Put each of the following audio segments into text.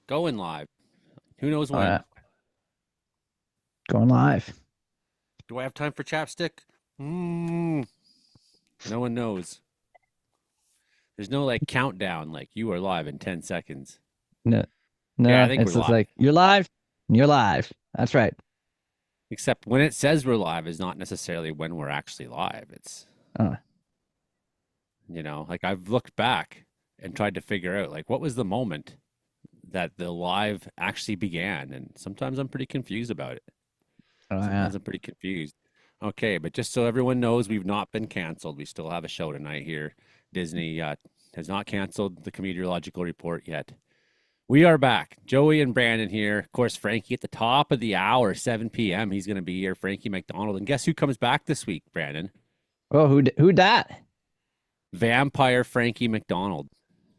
Going live. Who knows All right, when? going live. Do I have time for chapstick? Mm, no one knows. There's no like countdown, like you are live in 10 seconds. No, Okay, I no, think we're it's just live. like you're live. You're live. That's right. Except when it says we're live is not necessarily when we're actually live. It's, Uh, like I've looked back and tried to figure out like what was the moment that the live actually began. And sometimes I'm pretty confused about it. yeah. Sometimes I'm pretty confused. Okay, but just so everyone knows, we've not been canceled. We still have a show tonight here. Disney has not canceled the Comedeorological Report yet. We are back. Joey and Brandon here. Of course, Frankie at the top of the hour, 7 p.m. He's going to be here. Frankie McDonald. And guess who comes back this week, Brandon? Oh, who that? Vampire Frankie McDonald.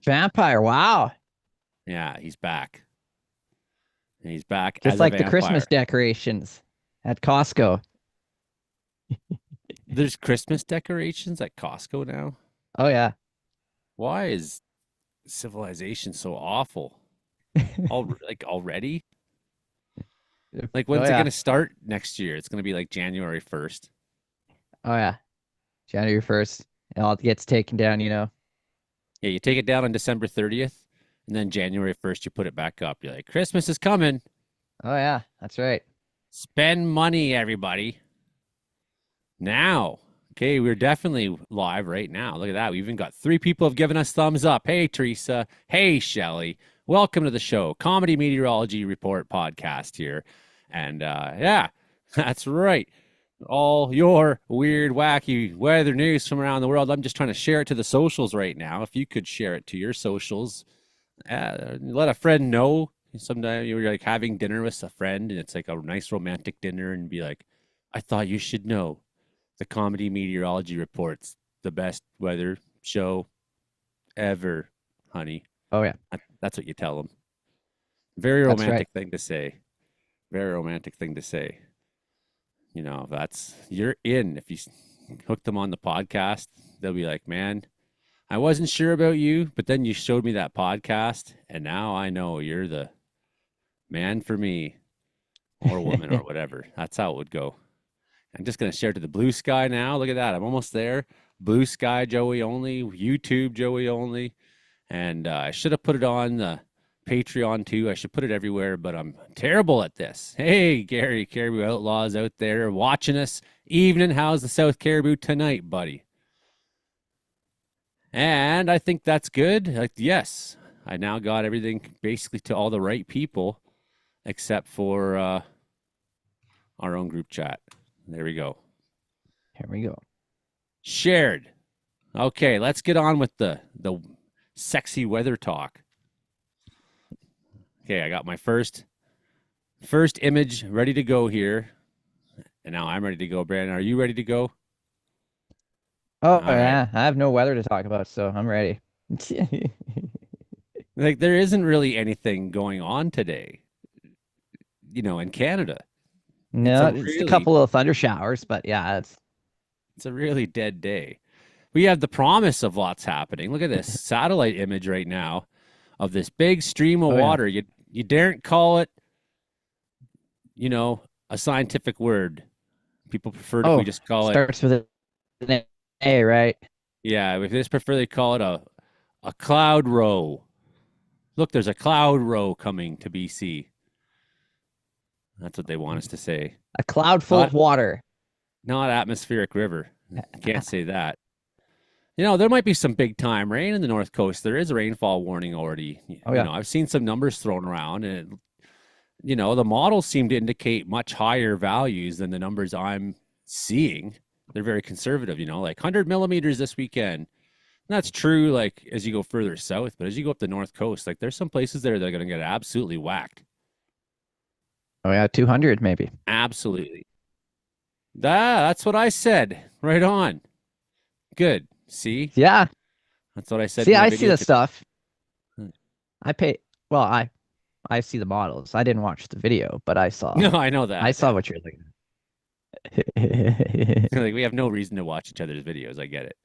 Vampire. Wow. Yeah, he's back. And he's back Just as a like the Christmas vampire. decorations at Costco. There's Christmas decorations at Costco now. Oh yeah. Why is civilization so awful? Already? Like Oh when's it yeah. gonna start next year? It's gonna be like January 1st. Oh yeah. January 1st. It all gets taken down. Yeah, you take it down on December 30th, and then January 1st you put it back up. You're like, Christmas is coming. Oh yeah. That's right. Spend money, everybody. Now. Okay, we're definitely live right now. Look at that. We even got three people have given us thumbs up. Hey, Teresa. Hey, Shelly. Welcome to the show. Comedy Meteorology Report podcast here. And yeah, that's right. All your weird, wacky weather news from around the world. I'm just trying to share it to the socials right now. If you could share it to your socials, let a friend know. Sometime you're like having dinner with a friend and it's like a nice romantic dinner and be like, I thought you should know the Comedy Meteorology Report's the best weather show ever, honey. Oh yeah. That's what you tell them. Very That's right. romantic thing to say. Very romantic thing to say. That's you're in. If you hook them on the podcast, they'll be like, man, I wasn't sure about you, but then you showed me that podcast, and now I know you're the man for me or woman or whatever. That's how it would go. I'm just going to share to the blue sky now. Look at that. I'm almost there. Blue sky Joey only, YouTube Joey only. And I should have put it on the Patreon too. I should put it everywhere, but I'm terrible at this. Hey, Gary, Caribou Outlaws out there watching us. Evening, how's the South Caribou tonight, buddy? And I think that's good. Like, yes, I now got everything basically to all the right people except for our own group chat. There we go. Here we go. Shared. Okay, let's get on with the sexy weather talk. Okay, I got my first image ready to go here. And now I'm ready to go. Brandon, are you ready to go? Oh All right. yeah. I have no weather to talk about, so I'm ready. Like there isn't really anything going on today, in Canada. It's a No, just a really couple of thunder showers, but yeah, it's a really dead day. We have the promise of lots happening. Look at this satellite image right now of this big stream of oh yeah. water. You daren't call it, you know, a scientific word. People preferred if we Oh, just call it, starts with an A, right? yeah, if they just prefer they call it a cloud row. Look, there's a cloud row coming to BC. That's what they want us to say. A cloud full Not of water. not atmospheric river. Can't say that. There might be some big time rain in the North Coast. There is a rainfall warning already. Oh yeah. I've seen some numbers thrown around, and the models seem to indicate much higher values than the numbers I'm seeing. They're very conservative, like 100 millimeters this weekend. And that's true, like as you go further south, but as you go up the North Coast, like there's some places there that are going to get absolutely whacked. Oh yeah, 200 maybe. Absolutely. That's what I said. Right on. Good. See? Yeah. That's what I said in See, my I see video the today. stuff. I pay well, I see the models. I didn't watch the video, but No, I know I that. saw what you're looking at. Like we have no reason to watch each other's videos. I get it.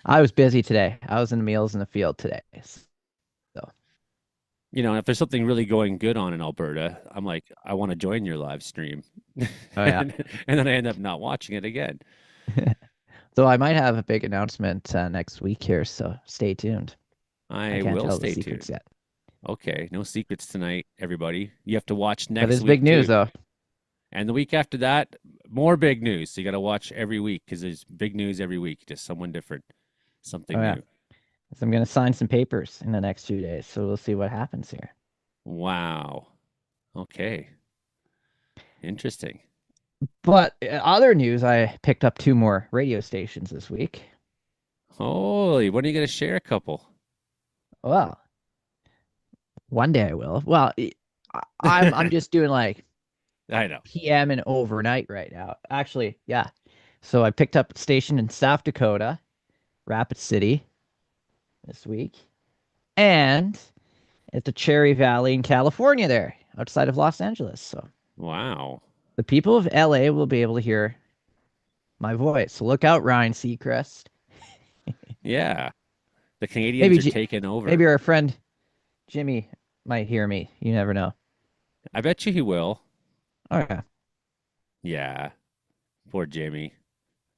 I was busy today. I was in the meals in the field today. So if there's something really going good on in Alberta, I'm like, I want to join your live stream. Oh yeah. and, and then I end up not watching it again. So I might have a big announcement next week here, so stay tuned. I I can't will tell the stay secrets tuned. yet, Okay, no secrets tonight, everybody. You have to watch but next it's big week news too. though. And the week after that, more big news. So you got to watch every week because there's big news every week, just someone different, Oh something yeah. new. So I'm gonna sign some papers in the next 2 days, so we'll see what happens here. Wow. Okay. Interesting. But other news, I picked up 2 more radio stations this week. Holy, when are you going to share a couple? Well, one day I will. Well, I'm I just doing like know. PM and overnight right now. Actually, yeah. So I picked up a station in South Dakota, Rapid City this week, and at the Cherry Valley in California there, outside of Los Angeles. So Wow. the people of LA will be able to hear my voice. So look out, Ryan Seacrest. Yeah. The Canadians Maybe are taking over. maybe our friend Jimmy might hear me. You never know. I bet you he will. Oh yeah. Yeah. Poor Jimmy.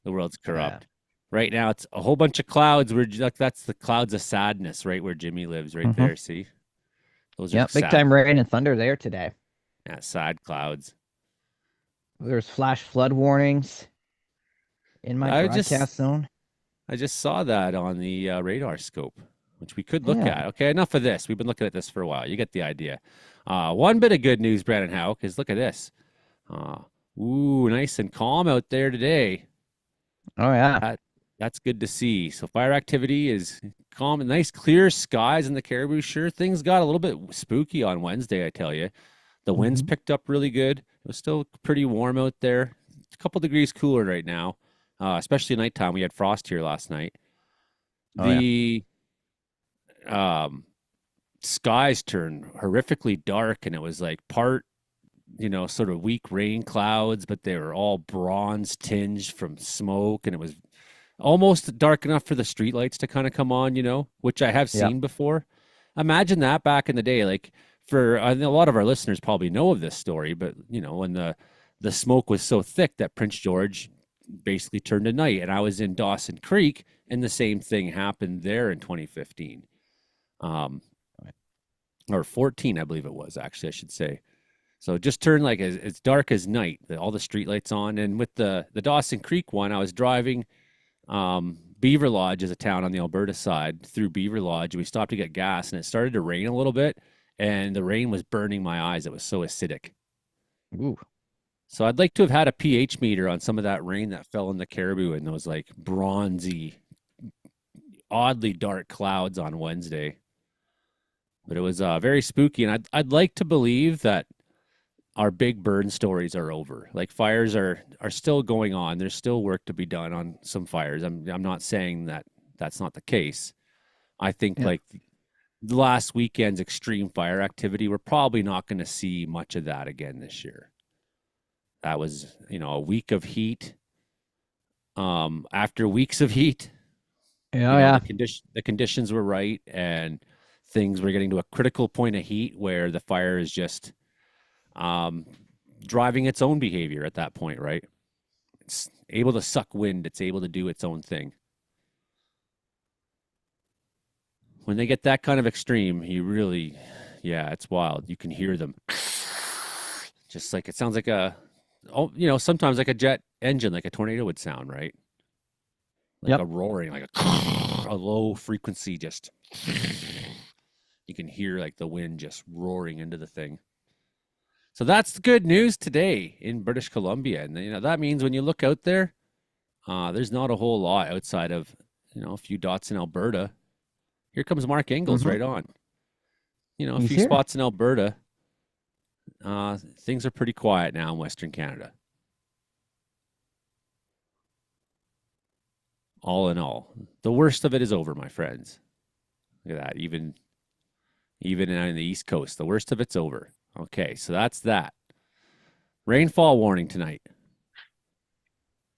The world's Oh yeah. corrupt. Right now, it's a whole bunch of clouds. Like that's the clouds of sadness, right where Jimmy lives, right Mm-hmm. there. See, those are Yep. Big sad, time rain and thunder there today. yeah, sad clouds. There's flash flood warnings in my I just, broadcast zone. I just saw that on the radar scope, which we could look Yeah. at. Okay, enough of this. We've been looking at this for a while. You get the idea. One bit of good news, Brandon Houck, is look at this. Uh, ooh, nice and calm out there today. Oh yeah. That that's good to see. So fire activity is calm and nice clear skies in the Caribou. Sure, things got a little bit spooky on Wednesday, I tell you. The winds Mm-hmm. picked up really good. It was still pretty warm out there. It's a couple degrees cooler right now, especially nighttime. We had frost here last night. Oh yeah. The um, skies turned horrifically dark, and it was like part, sort of weak rain clouds, but they were all bronze tinged from smoke, and it was almost dark enough for the streetlights to kind of come on, which I have Yep. seen before. Imagine that back in the day. Like for I know a lot of our listeners probably know of this story, but when the smoke was so thick that Prince George basically turned to night, and I was in Dawson Creek, and the same thing happened there in 2015, um, or 14, I believe it was actually, I should say. So it just turned like as dark as night. All the streetlights on, and with the Dawson Creek one, I was driving. Beaver Lodge is a town on the Alberta side. Through Beaver Lodge, we stopped to get gas, and it started to rain a little bit, and the rain was burning my eyes. It was so acidic. Ooh. So I'd like to have had a pH meter on some of that rain that fell in the Caribou and those like bronzy, oddly dark clouds on Wednesday. But it was very spooky, and I'd like to believe that our big burn stories are over. Like fires are still going on. There's still work to be done on some fires. I'm not saying that that's not the case. I think Yeah. like the last weekend's extreme fire activity, we're probably not going to see much of that again this year. That was, a week of heat. After weeks of heat, Yeah. Yeah. the conditions were right, and things were getting to a critical point of heat where the fire is just um, driving its own behavior at that point, right? It's able to suck wind. It's able to do its own thing. When they get that kind of extreme, yeah, it's wild. You can hear them. Just like it sounds like sometimes like a jet engine, like a tornado would sound, right? Like Yep. a roaring, like a low frequency, just you can hear like the wind just roaring into the thing. So that's the good news today in British Columbia. And, that means when you look out there, there's not a whole lot outside of, a few dots in Alberta. Here comes Mark Ingles Mm-hmm. right on. A He's few here. spots in Alberta. Things are pretty quiet now in Western Canada. All in all, the worst of it is over, my friends. Look at that. Even in the East Coast, the worst of it's over. Okay, so that's that. Rainfall warning tonight.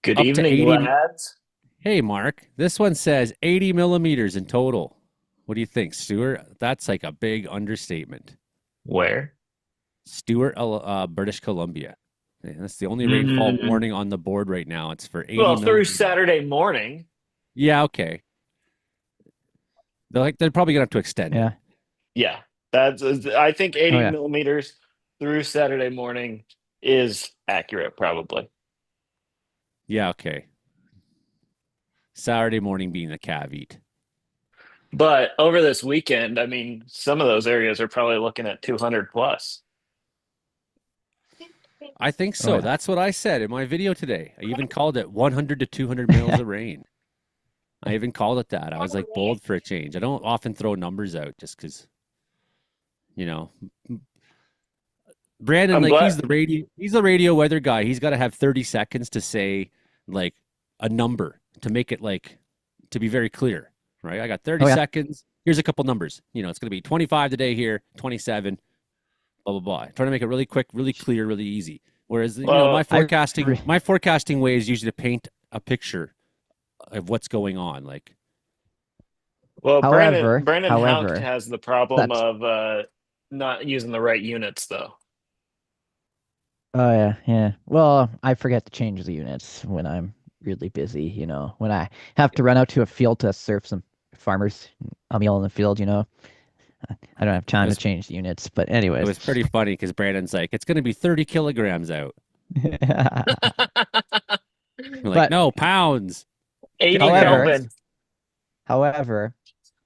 Good Up to evening, 80. lads. Hey, Mark. This one says 80 millimeters in total. What do you think, Stuart? That's like a big understatement. Where? Stuart, British Columbia. Yeah, that's the only rainfall Mm, warning on the board right now. It's for 80 well, through millimeters. Saturday morning. Yeah, okay. They're probably gonna have to extend it. Yeah. Yeah, I think Oh 80 yeah. millimeters through Saturday morning is accurate, probably. Yeah, okay. Saturday morning being the caveat. But over this weekend, I mean, some of those areas are probably looking at 200 plus. I think Oh so. yeah. That's what I said in my video today. I even called it 100 to 200 mils of rain. I even called it that. I was like bold for a change. I don't often throw numbers out just because, you know, Brandon, I'm like glad. he's the radio weather guy. He's got to have 30 seconds to say like a number to make it like to be very clear, right? I got 30 Oh yeah. seconds. Here's a couple numbers. It's going to be 25 today here, 27, blah blah blah. Trying to make it really quick, really clear, really easy. Whereas my Well, I forecasting re- my forecasting way is usually to paint a picture of what's going on. Like well, Brandon however, Brandon Houck however, has the problem that's of not using the right units, though. oh yeah, yeah. Well, I forget to change the units when I'm really busy, when I have to run out to a field to serve some farmers a meal in the field, I don't have it time to was change the units. But it anyways. was pretty funny because Brandon's like, it's going to be 30 kilograms out. I'm like, But no pounds, 80 however, kilograms. Kelvin. however,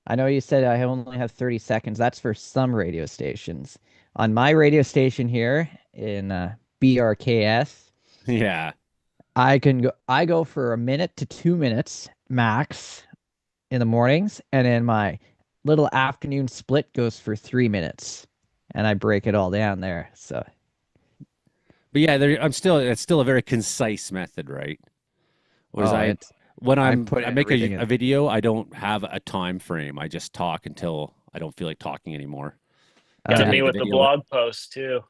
I know you said I only have 30 seconds. That's for some radio stations. On my radio station here in BRKS, Yeah. I go for a minute to 2 minutes max in the mornings, and then my little afternoon split goes for 3 minutes, and I break it all down there. So, But yeah, it's still a very concise method, right? Whereas oh, it's when I put I make everything a in. video, I don't have a time frame. I just talk until I don't feel like talking anymore. Like Oh Got yeah, me today, the with the video blog post too.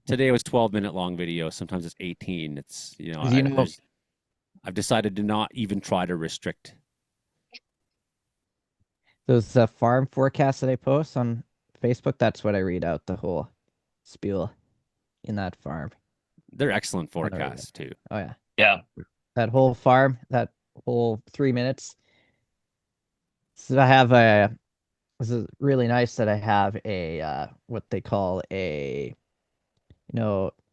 today was 12-minute long video. Sometimes it's 18. It's because I've decided to not even try to restrict. those farm forecasts that I post on Facebook. That's what I read out the whole spiel in that farm They're excellent on the radio. forecasts too. Oh yeah, Yeah, that whole farm, that whole 3 minutes. So I have a. This is really nice that I have a what they call a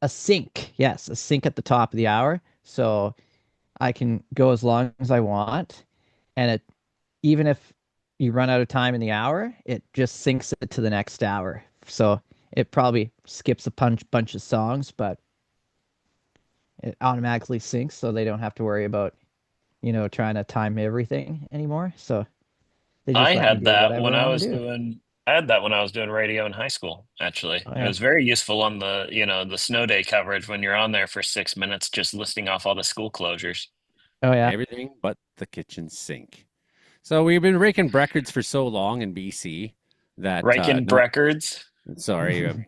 sync. Yes, a sync at the top of the hour, so I can go as long as I want, and even if you run out of time in the hour, it just syncs it to the next hour. So it probably skips a bunch of songs, but it automatically syncs, so they don't have to worry about trying to time everything anymore. So they just I let me had do that whatever when I I want to was do. doing. I had that when I was doing radio in high school. Actually, Oh it yeah. was very useful on the snow day coverage when you're on there for 6 minutes, just listing off all the school closures. Oh yeah. Everything but the kitchen sink. So we've been breaking records for so long in BC that Riken no, Breckards. sorry,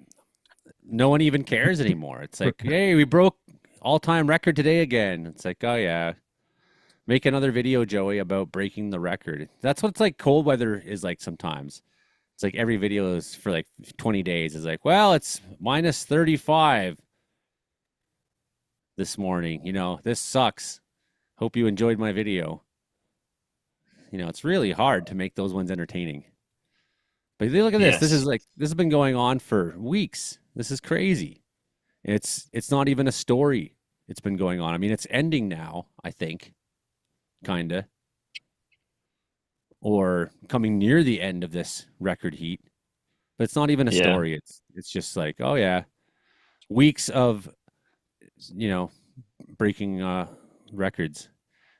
no one even cares anymore. It's like, hey, we broke all-time record today again. It's like, oh yeah, make another video, Joey, about breaking the record. That's what it's like. Cold weather is like sometimes. It's like every video is for like 20 days. It's like, well, it's minus 35 this morning. This sucks. Hope you enjoyed my video. It's really hard to make those ones entertaining. But look at this. Yes. This has been going on for weeks. This is crazy. It's not even a story. It's been going on. I mean, it's ending now, I think, kinda, or coming near the end of this record heat. But it's not even a Yeah. story. It's just like, oh yeah, weeks of you know breaking records.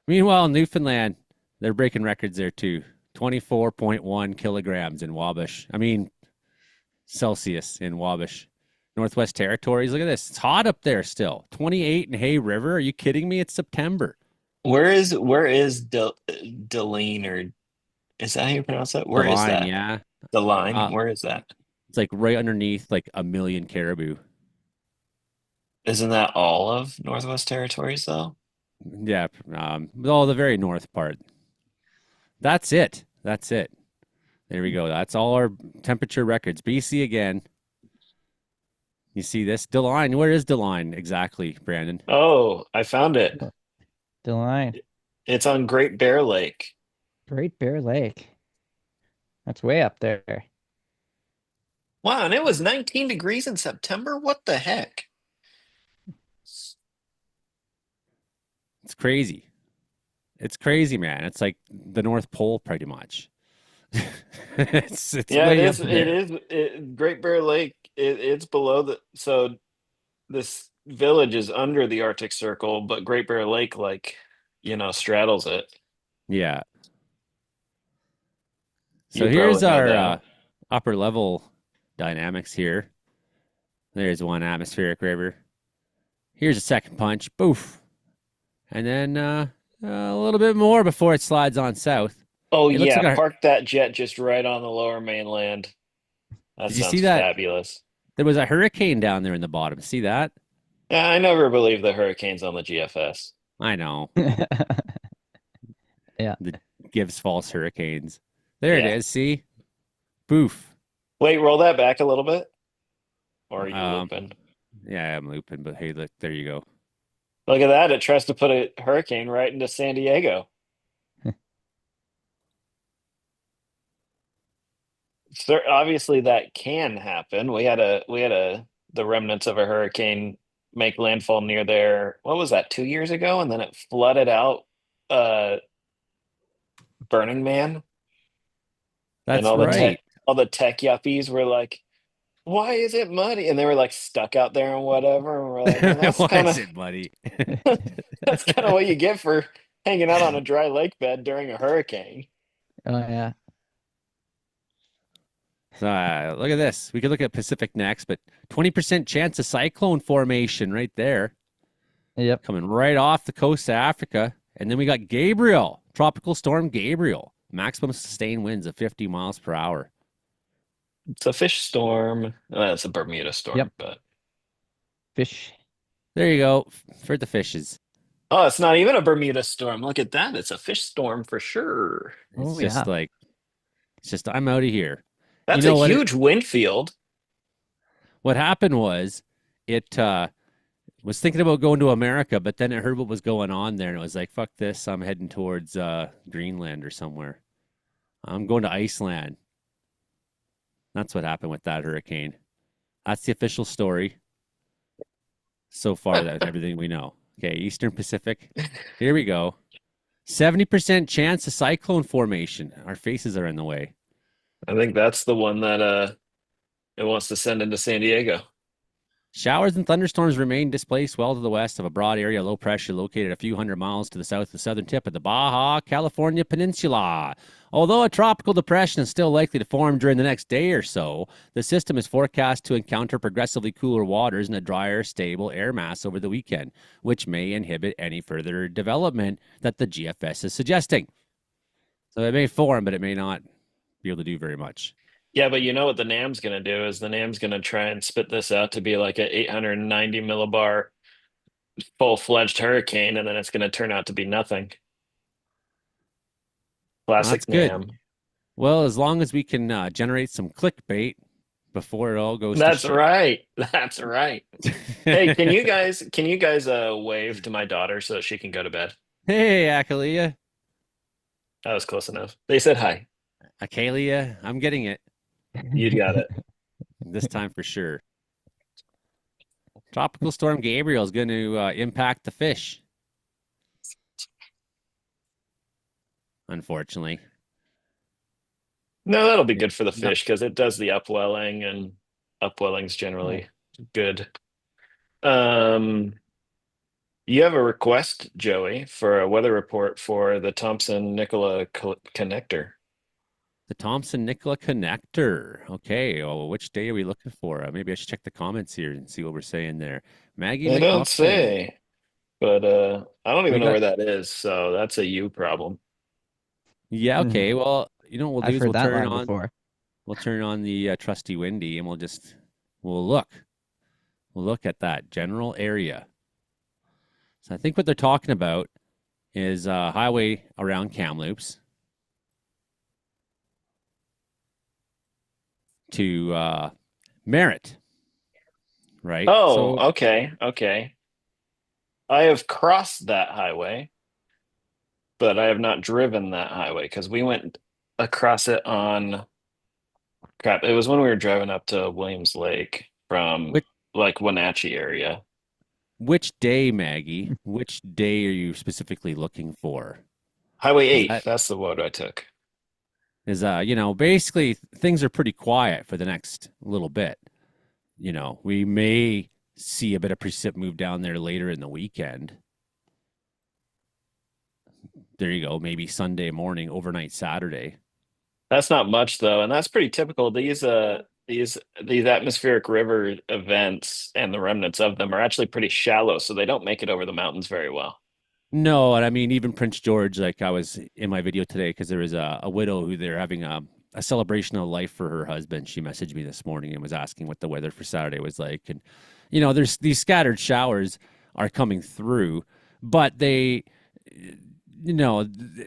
Meanwhile, Newfoundland, they're breaking records there too. 24.1 kilograms in Wabash. I mean, Celsius in Wabash. Northwest Territories. Look at this. It's hot up there still. 28 in Hay River. Are you kidding me? It's September. Where is Deline, or is that how you pronounce that? The Where is line, that? yeah. The line? Uh, Where is that? it's like right underneath like a million caribou. Isn't that all of Northwest Territories though? Yeah. The very north part. That's it. That's it. There we go. That's all our temperature records. BC again. You see this? DeLine. Where is DeLine exactly, Brandon? Oh, I found it. The line. It's on Great Bear Lake. Great Bear Lake. That's way up there. Wow, and it was 19 degrees in September? What the heck? It's crazy. It's crazy, man. It's like the North Pole pretty much. It's Yeah, it way up is. It there. is. Great Bear Lake. It's below the. So this village is under the Arctic Circle, but Great Bear Lake, like, straddles it. Yeah. So You here's probably know our that. upper level dynamics here. There's one atmospheric river. Here's a second punch. Boof. And then a little bit more before it slides on south. Oh It looks yeah, like a. park that jet just right on the lower mainland. That Did you see sounds that? fabulous. There was a hurricane down there in the bottom. See that? Yeah, I never believed the hurricanes on the GFS. I know. Yeah. The gives false hurricanes. There it Yeah. is. See? Boof. Wait, roll that back a little bit. Or are you Um, looping? yeah, I'm looping, but hey, look, there you go. Look at that. It tries to put a hurricane right into San Diego. Obviously that can happen. We had the remnants of a hurricane make landfall near there. What was that, 2 years ago? And then it flooded out uh Burning Man, and That's right. all the tech yuppies were like, why is it muddy? And they were like stuck out there and whatever. And we're like, well, Why is it, buddy? that's kind of what you get for hanging out on a dry lake bed during a hurricane. Oh yeah. So, look at this. We could look at Pacific next, but 20% chance of cyclone formation right there, Yep. coming right off the coast of Africa. And then we got Gabriel, tropical storm Gabriel, maximum sustained winds of 50 miles per hour. It's a fish storm. It's a Bermuda storm, Yep. but Fish. There you go for the fishes. oh, it's not even a Bermuda storm. Look at that. It's a fish storm for sure. It's Oh yeah. just like, it's just, I'm out of here. You That's a know what? huge wind field. What happened was it was thinking about going to America, but then it heard what was going on there and it was like, fuck this. I'm heading towards Greenland or somewhere. I'm going to Iceland. That's what happened with that hurricane. That's the official story so far. That's everything we know. Okay, Eastern Pacific. Here we go. 70% chance of cyclone formation. Our faces are in the way. I think that's the one that it wants to send into San Diego. Showers and thunderstorms remain displaced well to the west of a broad area of low pressure located a few hundred miles to the south of the southern tip of the Baja California Peninsula. Although a tropical depression is still likely to form during the next day or so, the system is forecast to encounter progressively cooler waters and a drier, stable air mass over the weekend, which may inhibit any further development that the GFS is suggesting. So it may form, but it may not be able to do very much. Yeah, but you know what the NAM's going to do is the NAM's going to try and spit this out to be like a 890 millibar full-fledged hurricane, and then it's going to turn out to be nothing. That's Classic good. NAM. Well, as long as we can generate some clickbait before it all goes to That's shit. right. That's right. Hey, can you guys wave to my daughter so that she can go to bed? Hey, Akalia. That was close enough. They said hi. Akalia, I'm getting it You got it. this time for sure. Tropical Storm Gabriel is going to impact the fish. Unfortunately. No, that'll be good for the fish because it does the upwelling, and upwelling's generally good. Um, you have a request, Joey, for a weather report for the Thompson-Nicola connector. The Thompson-Nicola connector. Okay. Well, which day are we looking for? Maybe I should check the comments here and see what we're saying there. Maggie They don't McMuffin. say, but I don't We even know got. where that is, so that's a you problem. Yeah. Okay. Well, you know what we'll do I've is heard that line before. we'll turn on the trusty windy and we'll look. We'll look at that general area. So I think what they're talking about is highway around Kamloops. to Merritt, right? Oh, So okay, okay. I have crossed that highway, but I have not driven that highway because we went across it on crap. It was when we were driving up to Williams Lake from which like Wenatchee area. which day, Maggie? Which day are you specifically looking for? Highway Because 8, that that's the road I took. is basically things are pretty quiet for the next little bit. We may see a bit of precip move down there later in the weekend. There you go. Maybe Sunday morning, overnight Saturday. That's not much though, and that's pretty typical. These atmospheric river events and the remnants of them are actually pretty shallow, so they don't make it over the mountains very well. No, and I mean even Prince George. Like I was in my video today because there was a widow who they're having a celebration of life for her husband. She messaged me this morning and was asking what the weather for Saturday was like. And there's these scattered showers are coming through, but they,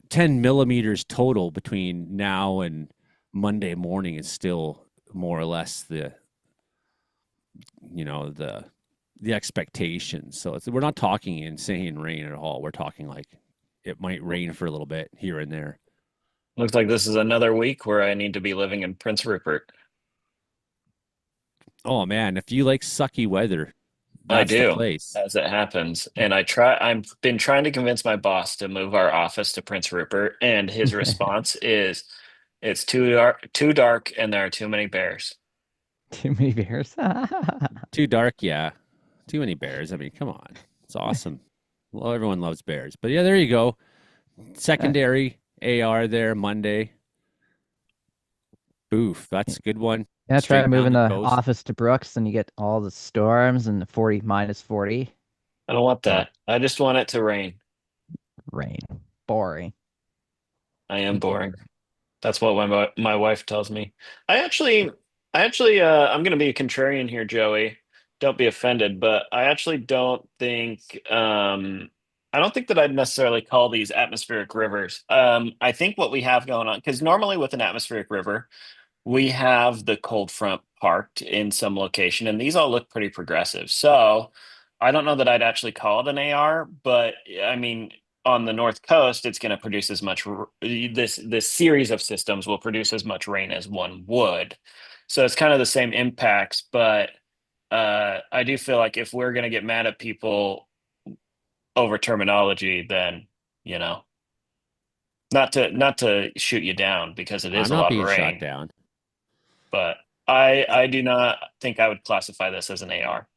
10 millimeters total between now and Monday morning is still more or less the expectations. So we're not talking insane rain at all. We're talking like it might rain for a little bit here and there. Looks like this is another week where I need to be living in Prince Rupert. Oh man, if you like sucky weather, I that's the do, place. as it happens. And I've been trying to convince my boss to move our office to Prince Rupert, and his response is it's too dark, and there are too many bears. Too many bears. Too dark, yeah. Too many bears. I mean, come on. It's awesome. Well, everyone loves bears. But yeah, there you go. Secondary AR there Monday. Boof. That's a good one. Yeah, try Straight down moving the the coast. office to Brooks, and you get all the storms and the 40 minus 40 I don't want or that. I just want it to rain. rain. Boring. I am boring. That's what my wife tells me. I actually, I'm going to be a contrarian here, Joey. Don't be offended, but I don't think that I'd necessarily call these atmospheric rivers. I think what we have going on, because normally with an atmospheric river, we have the cold front parked in some location, and these all look pretty progressive. So I don't know that I'd actually call it an AR, but I mean, on the North Coast, it's going to produce as much. This series of systems will produce as much rain as one would. So it's kind of the same impacts, but I do feel like if we're going to get mad at people over terminology, then you know, not to shoot you down because it is I'm a not lot of being shot rain, down. but I do not think I would classify this as an AR.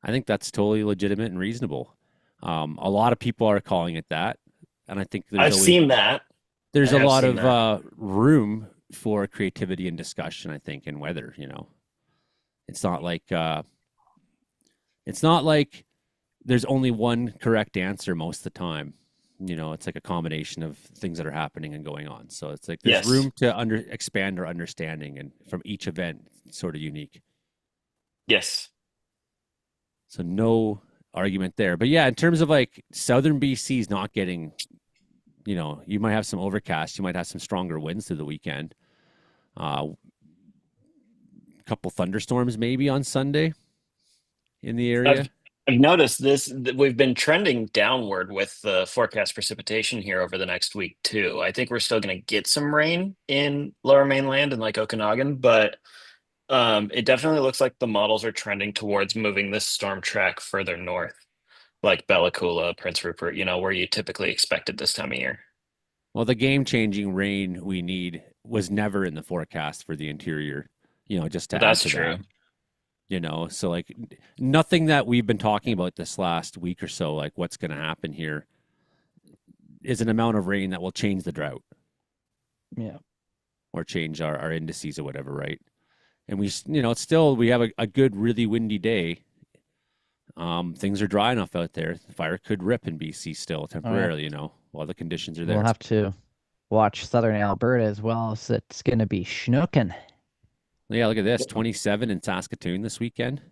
I think that's totally legitimate and reasonable. A lot of people are calling it that, and I think I've seen that. I there's a have lot seen of that. room for creativity and discussion. I think in weather, it's not like there's only one correct answer most of the time. It's like a combination of things that are happening and going on. So it's like there's Yes. room to expand our understanding, and from each event, it's sort of unique. Yes. So no argument there. But yeah, in terms of like southern BC's not getting, you might have some overcast, you might have some stronger winds through the weekend. A couple thunderstorms maybe on Sunday in the I've area. I've noticed that we've been trending downward with the forecast precipitation here over the next week too. I think we're still going to get some rain in lower mainland and like Okanagan, but it definitely looks like the models are trending towards moving this storm track further north, like Bella Coola, Prince Rupert, where you typically expect it this time of year. Well, the game changing rain we need was never in the forecast for the interior, just to add That's to that, true. so like nothing that we've been talking about this last week or so, like what's going to happen here is an amount of rain that will change the drought Yeah. or change our indices or whatever, right? And it's still, we have a good, really windy day. Things are dry enough out there. The fire could rip in BC still All right. temporarily, while the conditions are We'll there. have to watch southern Alberta as well. So it's going to be schnooking. Yeah, look at this 27 in Saskatoon this weekend.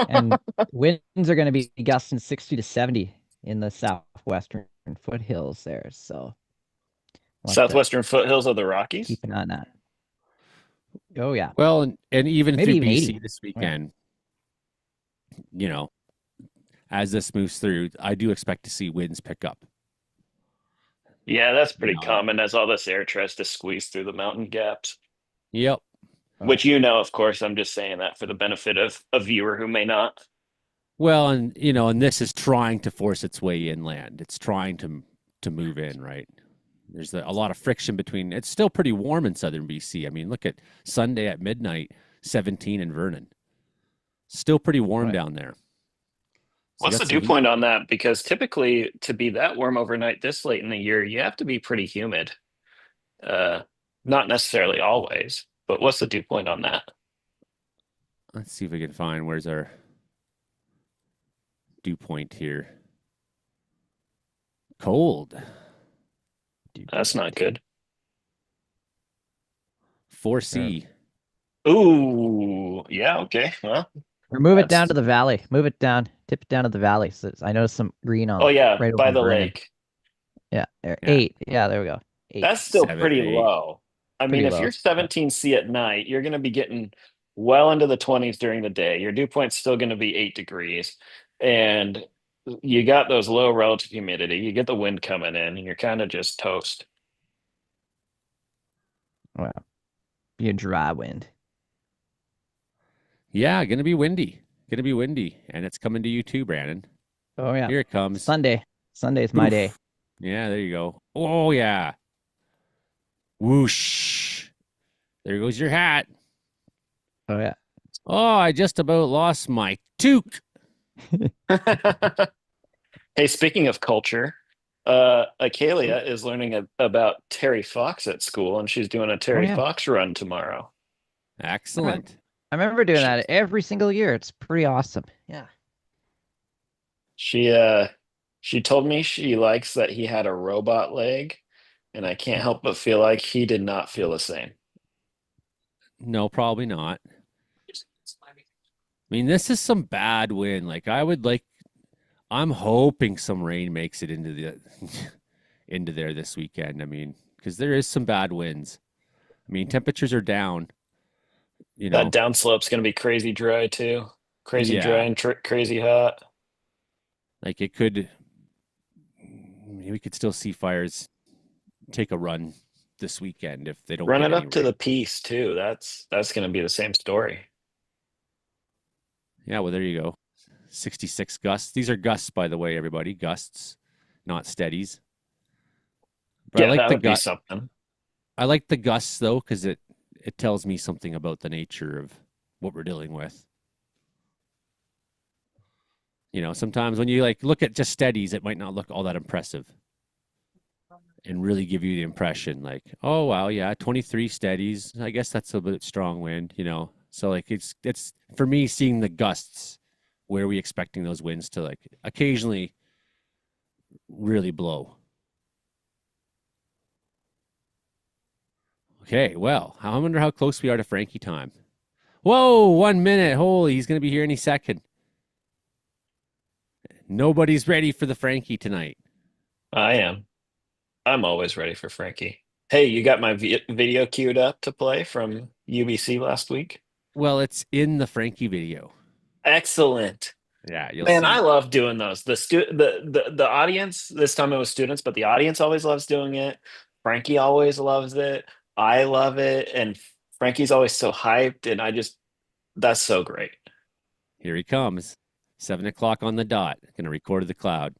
And winds are going to be gusting 60 to 70 in the southwestern foothills there. So we'll have to Southwestern foothills of the Rockies. keep an eye on that. Oh yeah, Well, and even maybe through even BC 80. this Yeah. weekend, you know, as this moves through, I do expect to see winds pick up. Yeah, that's You pretty know, common as all this air tries to squeeze through the mountain gaps. yep. Oh yeah. Which you know, of course, I'm just saying that for the benefit of a viewer who may not. Well, and and this is trying to force its way inland. It's trying to move in, right? There's a lot of friction between. It's still pretty warm in southern BC. I mean, look at Sunday at midnight, 17 in Vernon. Still pretty warm Right. down there. So you What's got the some dew heat. point on that? Because typically, to be that warm overnight this late in the year, you have to be pretty humid. Uh, Not necessarily always, but what's the dew point on that? Let's see if we can find where's our dew point here. Cold. Dew That's not point. good. 4C. Ooh, yeah, okay. Well, Or move it down that's to the valley. Move it down. Tip it down to the valley. So I noticed some green oh on yeah, right by over the Vernon. lake. Yeah, there. Yeah, 8. Yeah, there we go. 8. That's still 7, pretty 8. low. I mean, Pretty if low. you're 17C at night, you're going to be getting well into the 20s during the day. Your dew point's still going to be 8 degrees. And you got those low relative humidity. You get the wind coming in, and you're kind of just toast. Wow. Be a dry wind. Yeah, gonna be windy. Gonna be windy. And it's coming to you too, Brandon. Oh yeah. Here it comes. Sunday. Sunday's my day. Poof. Yeah, there you go. Oh yeah. Whoosh. There goes your hat. Oh yeah. Oh, I just about lost my toque. Hey, speaking of culture, Acalia is learning about Terry Fox at school, and she's doing a Oh Terry yeah. Fox run tomorrow. Excellent. I remember doing She that every single year. It's pretty awesome. Yeah. she uh she told me she likes that he had a robot leg, and I can't help but feel like he did not feel the same. No, probably not. I mean, this is some bad wind. I'm hoping some rain makes it into the into there this weekend. I mean, because there is some bad winds. I mean, temperatures are down, you That know. downslope's going to be crazy dry too. Crazy dry Yeah, and crazy hot. like it could we could still see fires take a run this weekend if they don't Run get it any up to rain. the piece too. That's going to be the same story. Yeah, well, there you go. 66 gusts. These are gusts, by the way, everybody. Gusts, not steadies. But Yeah, that would be something. I like the gusts though, because it tells me something about the nature of what we're dealing with. Sometimes when you look at just steadies, it might not look all that impressive and really give you the impression like, oh wow, yeah, 23 steadies. I guess that's a bit strong wind. So it's for me seeing the gusts where we expecting those winds to occasionally really blow. Okay, well, I wonder how close we are to Frankie time. Whoa, 1 minute. Holy, he's going to be here any second. Nobody's ready for the Frankie tonight. I am. I'm always ready for Frankie. Hey, you got my video queued up to play from UBC last week? Well, it's in the Frankie video. Excellent. Yeah, you'll Man, I see. love doing those. The audience, this time it was students, but the audience always loves doing it. Frankie always loves it. I love it. And Frankie's always so hyped. And that's so great. Here he comes. 7 o'clock on the dot. Going to record the cloud.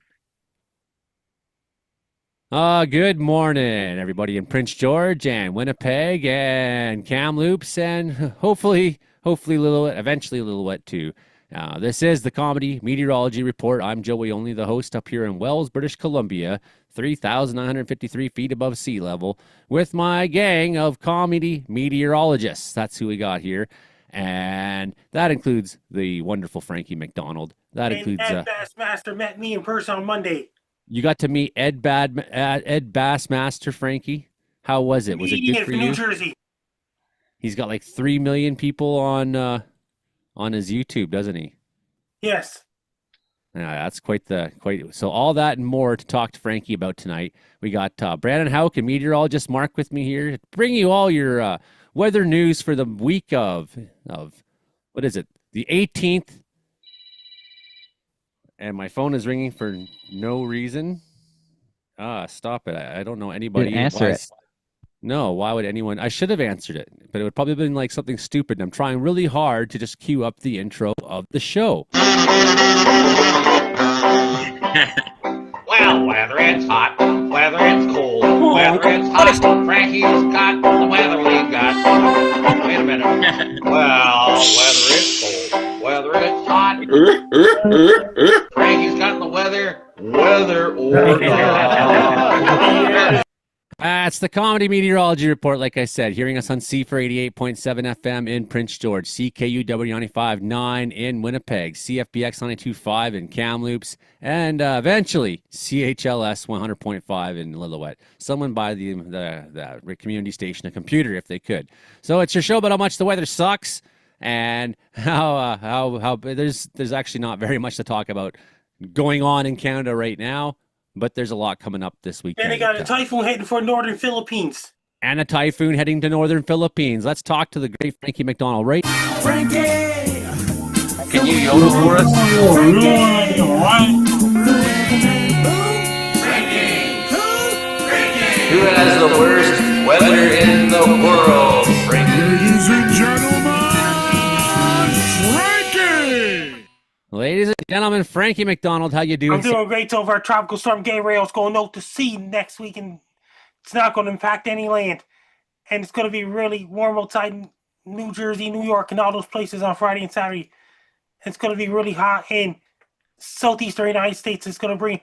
Good morning, everybody in Prince George and Winnipeg and Kamloops and hopefully eventually Lillooet too. This is the Comedy Meteorology Report. I'm Joey Only, the host up here in Wells, British Columbia, 3,953 feet above sea level, with my gang of comedy meteorologists. That's who we got here. And that includes the wonderful Frankie McDonald. That And includes Ed Bassmaster met me in person on Monday. you got to meet Ed Bassmaster, Frankie. How was it? Was it good Comedian for from New you? Jersey. He's got 3 million people on his YouTube, doesn't he? Yes. Yeah, that's quite so all that and more to talk to Frankie about tonight. We got Brandon Houck and meteorologist Mark with me here to bring you all your weather news for the week of what is it? The 18th. And my phone is ringing for no reason. Stop it. I don't know anybody. Didn't answer it. No, why would anyone? I should have answered it, but it would probably have been like something stupid. And I'm trying really hard to just cue up the intro of the show. Well, whether it's hot, whether it's cold, whether it's hot, Frankie's got the weather we got. Wait a minute. Well, whether it's cold, whether it's hot, Frankie's got the weather or not. It's the Comedy Meteorology Report, like I said, hearing us on C for 88.7 FM in Prince George, CKUW 95.9 in Winnipeg, CFBX 92.5 in Kamloops, and eventually CHLS 100.5 in Lillooet. Someone buy the community station a computer if they could. So it's your show about how much the weather sucks and how there's actually not very much to talk about going on in Canada right now. But there's a lot coming up this weekend. And they got a typhoon heading for northern Philippines. And a typhoon heading to northern Philippines. Let's talk to the great Frankie McDonald, right? Frankie! Can you yodel for us? Frankie! Who has the worst weather in the world, Frankie? Ladies and gentlemen, Frankie! Ladies and gentlemen, Frankie McDonald, how you doing? I'm doing great so far. Tropical storm Gabriel's going out to sea next week, and it's not going to impact any land. And it's going to be really warm outside in New Jersey, New York, and all those places on Friday and Saturday. It's going to be really hot in southeastern United States. It's going to bring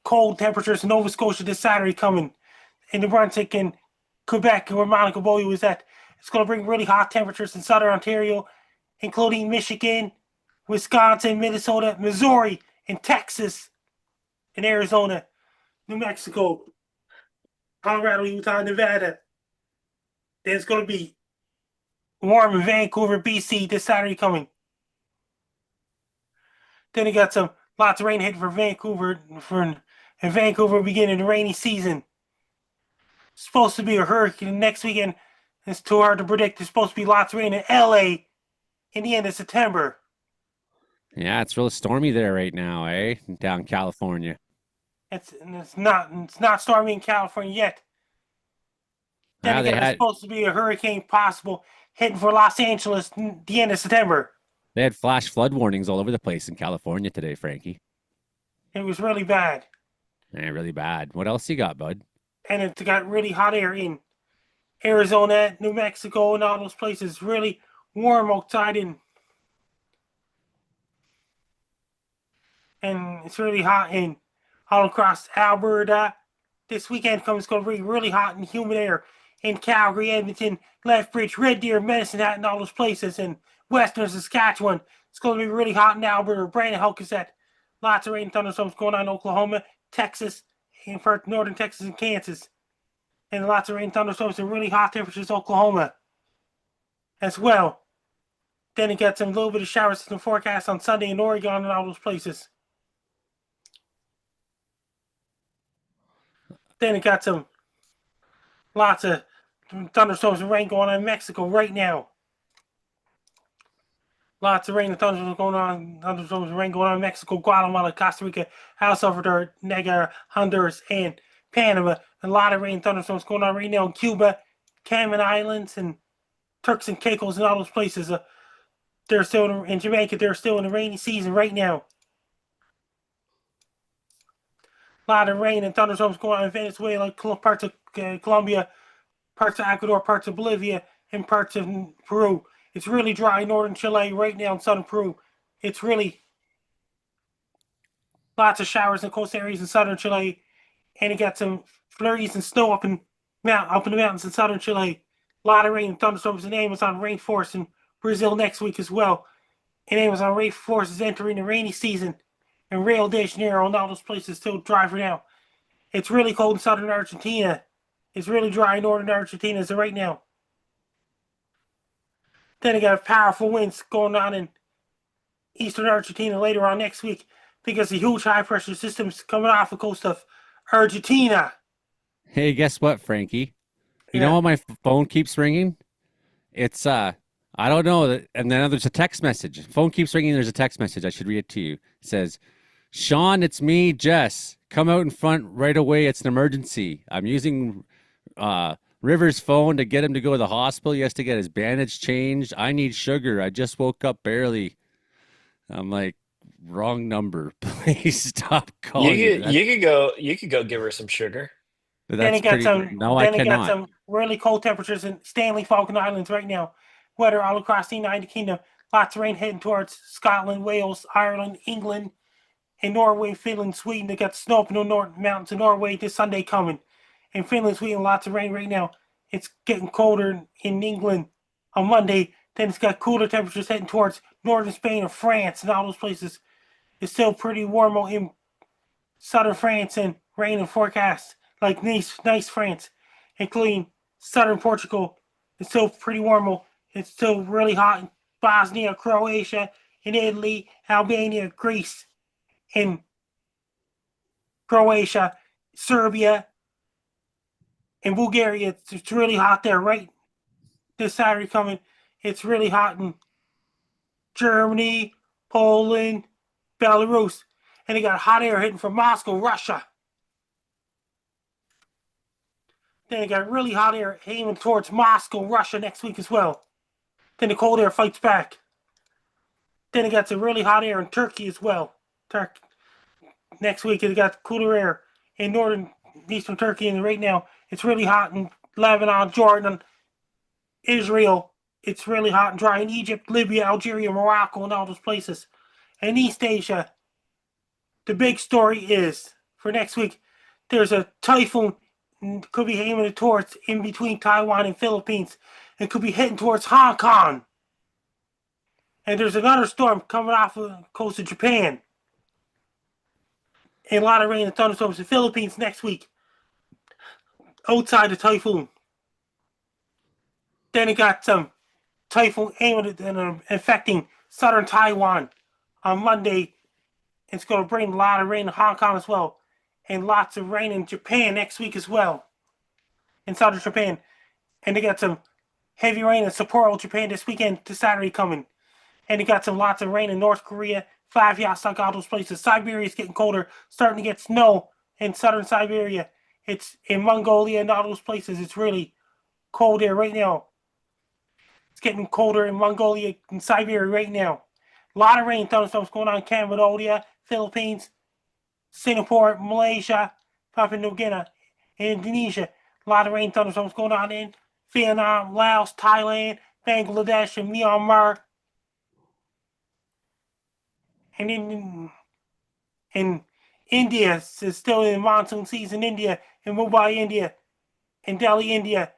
cold temperatures in Nova Scotia this Saturday coming. In New Brunswick and Quebec, where Monica Bowie was at. It's going to bring really hot temperatures in southern Ontario, including Michigan, Wisconsin, Minnesota, Missouri, and Texas, and Arizona, New Mexico, Colorado, Utah, Nevada. Then it's going to be warm in Vancouver, BC this Saturday coming. Then you got lots of rain hitting for Vancouver. In Vancouver, beginning the rainy season. It's supposed to be a hurricane next weekend. It's too hard to predict. There's supposed to be lots of rain in LA in the end of September. Yeah, it's real stormy there right now, eh? Down in California. It's not stormy in California yet. Then again, it's supposed to be a hurricane possible heading for Los Angeles the end of September. They had flash flood warnings all over the place in California today, Frankie. It was really bad. Yeah, really bad. What else you got, bud? And it got really hot air in Arizona, New Mexico, and all those places. Really warm outside and it's really hot in all across Alberta. This weekend it's going to be really hot and humid air in Calgary, Edmonton, Lethbridge, Red Deer, Medicine Hat, and all those places. In western Saskatchewan, it's going to be really hot in Alberta, Brandon, Hulkasset. Lots of rain and thunderstorms going on in Oklahoma, Texas, and part northern Texas and Kansas. And lots of rain and thunderstorms and really hot temperatures in Oklahoma as well. Then it got some little bit of showers in the forecast on Sunday in Oregon and all those places. Then it got lots of thunderstorms and rain going on in Mexico right now. Lots of rain and thunderstorms and rain going on in Mexico, Guatemala, Costa Rica, El Salvador, Nicaragua, Honduras, and Panama. A lot of rain and thunderstorms going on right now in Cuba, Cayman Islands, and Turks and Caicos, and all those places. They're still in Jamaica. They're still in the rainy season right now. A lot of rain and thunderstorms going on in Venezuela, parts of Colombia, parts of Ecuador, parts of Bolivia, and parts of Peru. It's really dry in northern Chile right now in southern Peru. It's really lots of showers in coastal areas in southern Chile, and it got some flurries and snow up in the mountains in southern Chile. A lot of rain and thunderstorms in Amazon rainforest in Brazil next week as well. And Amazon rainforest is entering the rainy season. And Rio de Janeiro and all those places still dry for now. It's really cold in southern Argentina. It's really dry in northern Argentina as of right now. Then you got powerful winds going on in eastern Argentina later on next week because the huge high pressure systems coming off the coast of Argentina. Hey, guess what, Frankie? You Yeah. know why my phone keeps ringing? It's I don't know. And then there's a text message. Phone keeps ringing. There's a text message. I should read it to you. It says, "Sean, it's me, Jess. Come out in front right away. It's an emergency. I'm using River's phone to get him to go to the hospital. He has to get his bandage changed. I need sugar. I just woke up barely." I'm like, wrong number. Please stop calling me. You could go give her some sugar. Then That's it got pretty. some. No, I Then it got cannot. some really cold temperatures in Stanley Falkland Islands right now. Weather all across the United Kingdom. Lots of rain heading towards Scotland, Wales, Ireland, England, and Norway, Finland, Sweden. They got snow up in the North Mountains of Norway this Sunday coming. In Finland, Sweden, lots of rain right now. It's getting colder in England on Monday. Then it's got cooler temperatures heading towards northern Spain and France and all those places. It's still pretty warm in southern France and rain and forecast like nice France, including southern Portugal. It's still pretty warm. It's still really hot in Bosnia, Croatia, in Italy, Albania, Greece, in Croatia, Serbia, and Bulgaria. It's really hot there, right? This Saturday coming. It's really hot in Germany, Poland, Belarus. And they got hot air hitting from Moscow, Russia. Then they got really hot air aiming towards Moscow, Russia next week as well. Then the cold air fights back. Then they got some really hot air in Turkey as well. Next week they got cooler air in northern eastern Turkey, and right now it's really hot in Lebanon, Jordan, Israel. It's really hot and dry in Egypt, Libya, Algeria, Morocco, and all those places. And East Asia, the big story is for next week, there's a typhoon could be aiming towards in between Taiwan and Philippines. It could be heading towards Hong Kong. And there's another storm coming off of the coast of Japan. And a lot of rain and thunderstorms in the Philippines next week. Outside the typhoon. Then it got some typhoon aiming at and affecting southern Taiwan on Monday. It's going to bring a lot of rain in Hong Kong as well. And lots of rain in Japan next week as well. In southern Japan. And they got some heavy rain in Sapporo, Japan this weekend to Saturday coming. And they got some lots of rain in North Korea, Vladivostok, all those places. Siberia is getting colder, starting to get snow in southern Siberia. It's in Mongolia and all those places. It's really cold there right now. It's getting colder in Mongolia and Siberia right now. A lot of rain thunderstorms going on in Cambodia, Philippines, Singapore, Malaysia, Papua New Guinea, Indonesia. A lot of rain thunderstorms going on in Vietnam, Laos, Thailand, Bangladesh, and Myanmar. And in India, it's still in monsoon season. India, in Mumbai, India, in Delhi, India.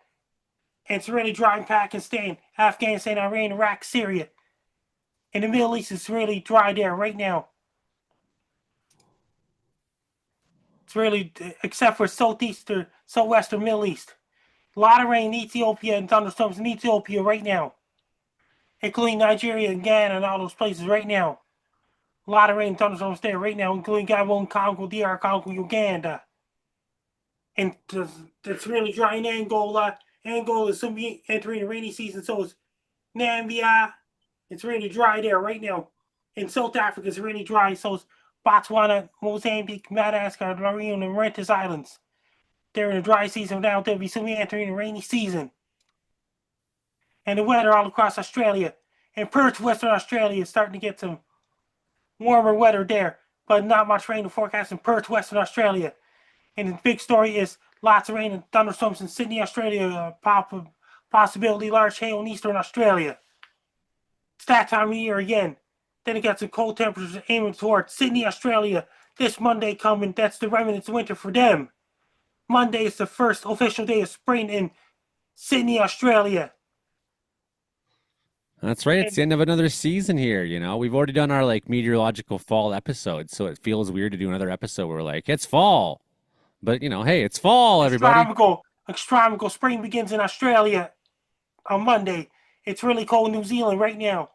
And it's really dry in Pakistan, Afghanistan, Iran, Iraq, Syria. In the Middle East, it's really dry there right now. It's really, except for southwestern Middle East. A lot of rain in Ethiopia and thunderstorms in Ethiopia right now, including Nigeria and Ghana and all those places right now. A lot of rain and thunderstorms there right now, including Gabon, Congo, DR Congo, Uganda. And it's really dry in Angola. Angola is soon be entering the rainy season, so is Namibia. It's really dry there right now. In South Africa, it's really dry, so is Botswana, Mozambique, Madagascar, La Réunion, and Mauritius Islands. They're in the dry season now. They'll be soon entering the rainy season. And the weather all across Australia. And Perth, Western Australia, is starting to get some warmer weather there, but not much rain to forecast in Perth, Western Australia. And the big story is lots of rain and thunderstorms in Sydney, Australia. Possibility large hail in Eastern Australia. It's that time of year again. Then it got some cold temperatures aiming towards Sydney, Australia. This Monday coming, that's the remnants of winter for them. Monday is the first official day of spring in Sydney, Australia. That's right. It's the end of another season here. You know, we've already done our like meteorological fall episode, so it feels weird to do another episode where we're like, it's fall. But you know, hey, it's fall, everybody. Astronomical spring begins in Australia on Monday. It's really cold in New Zealand right now.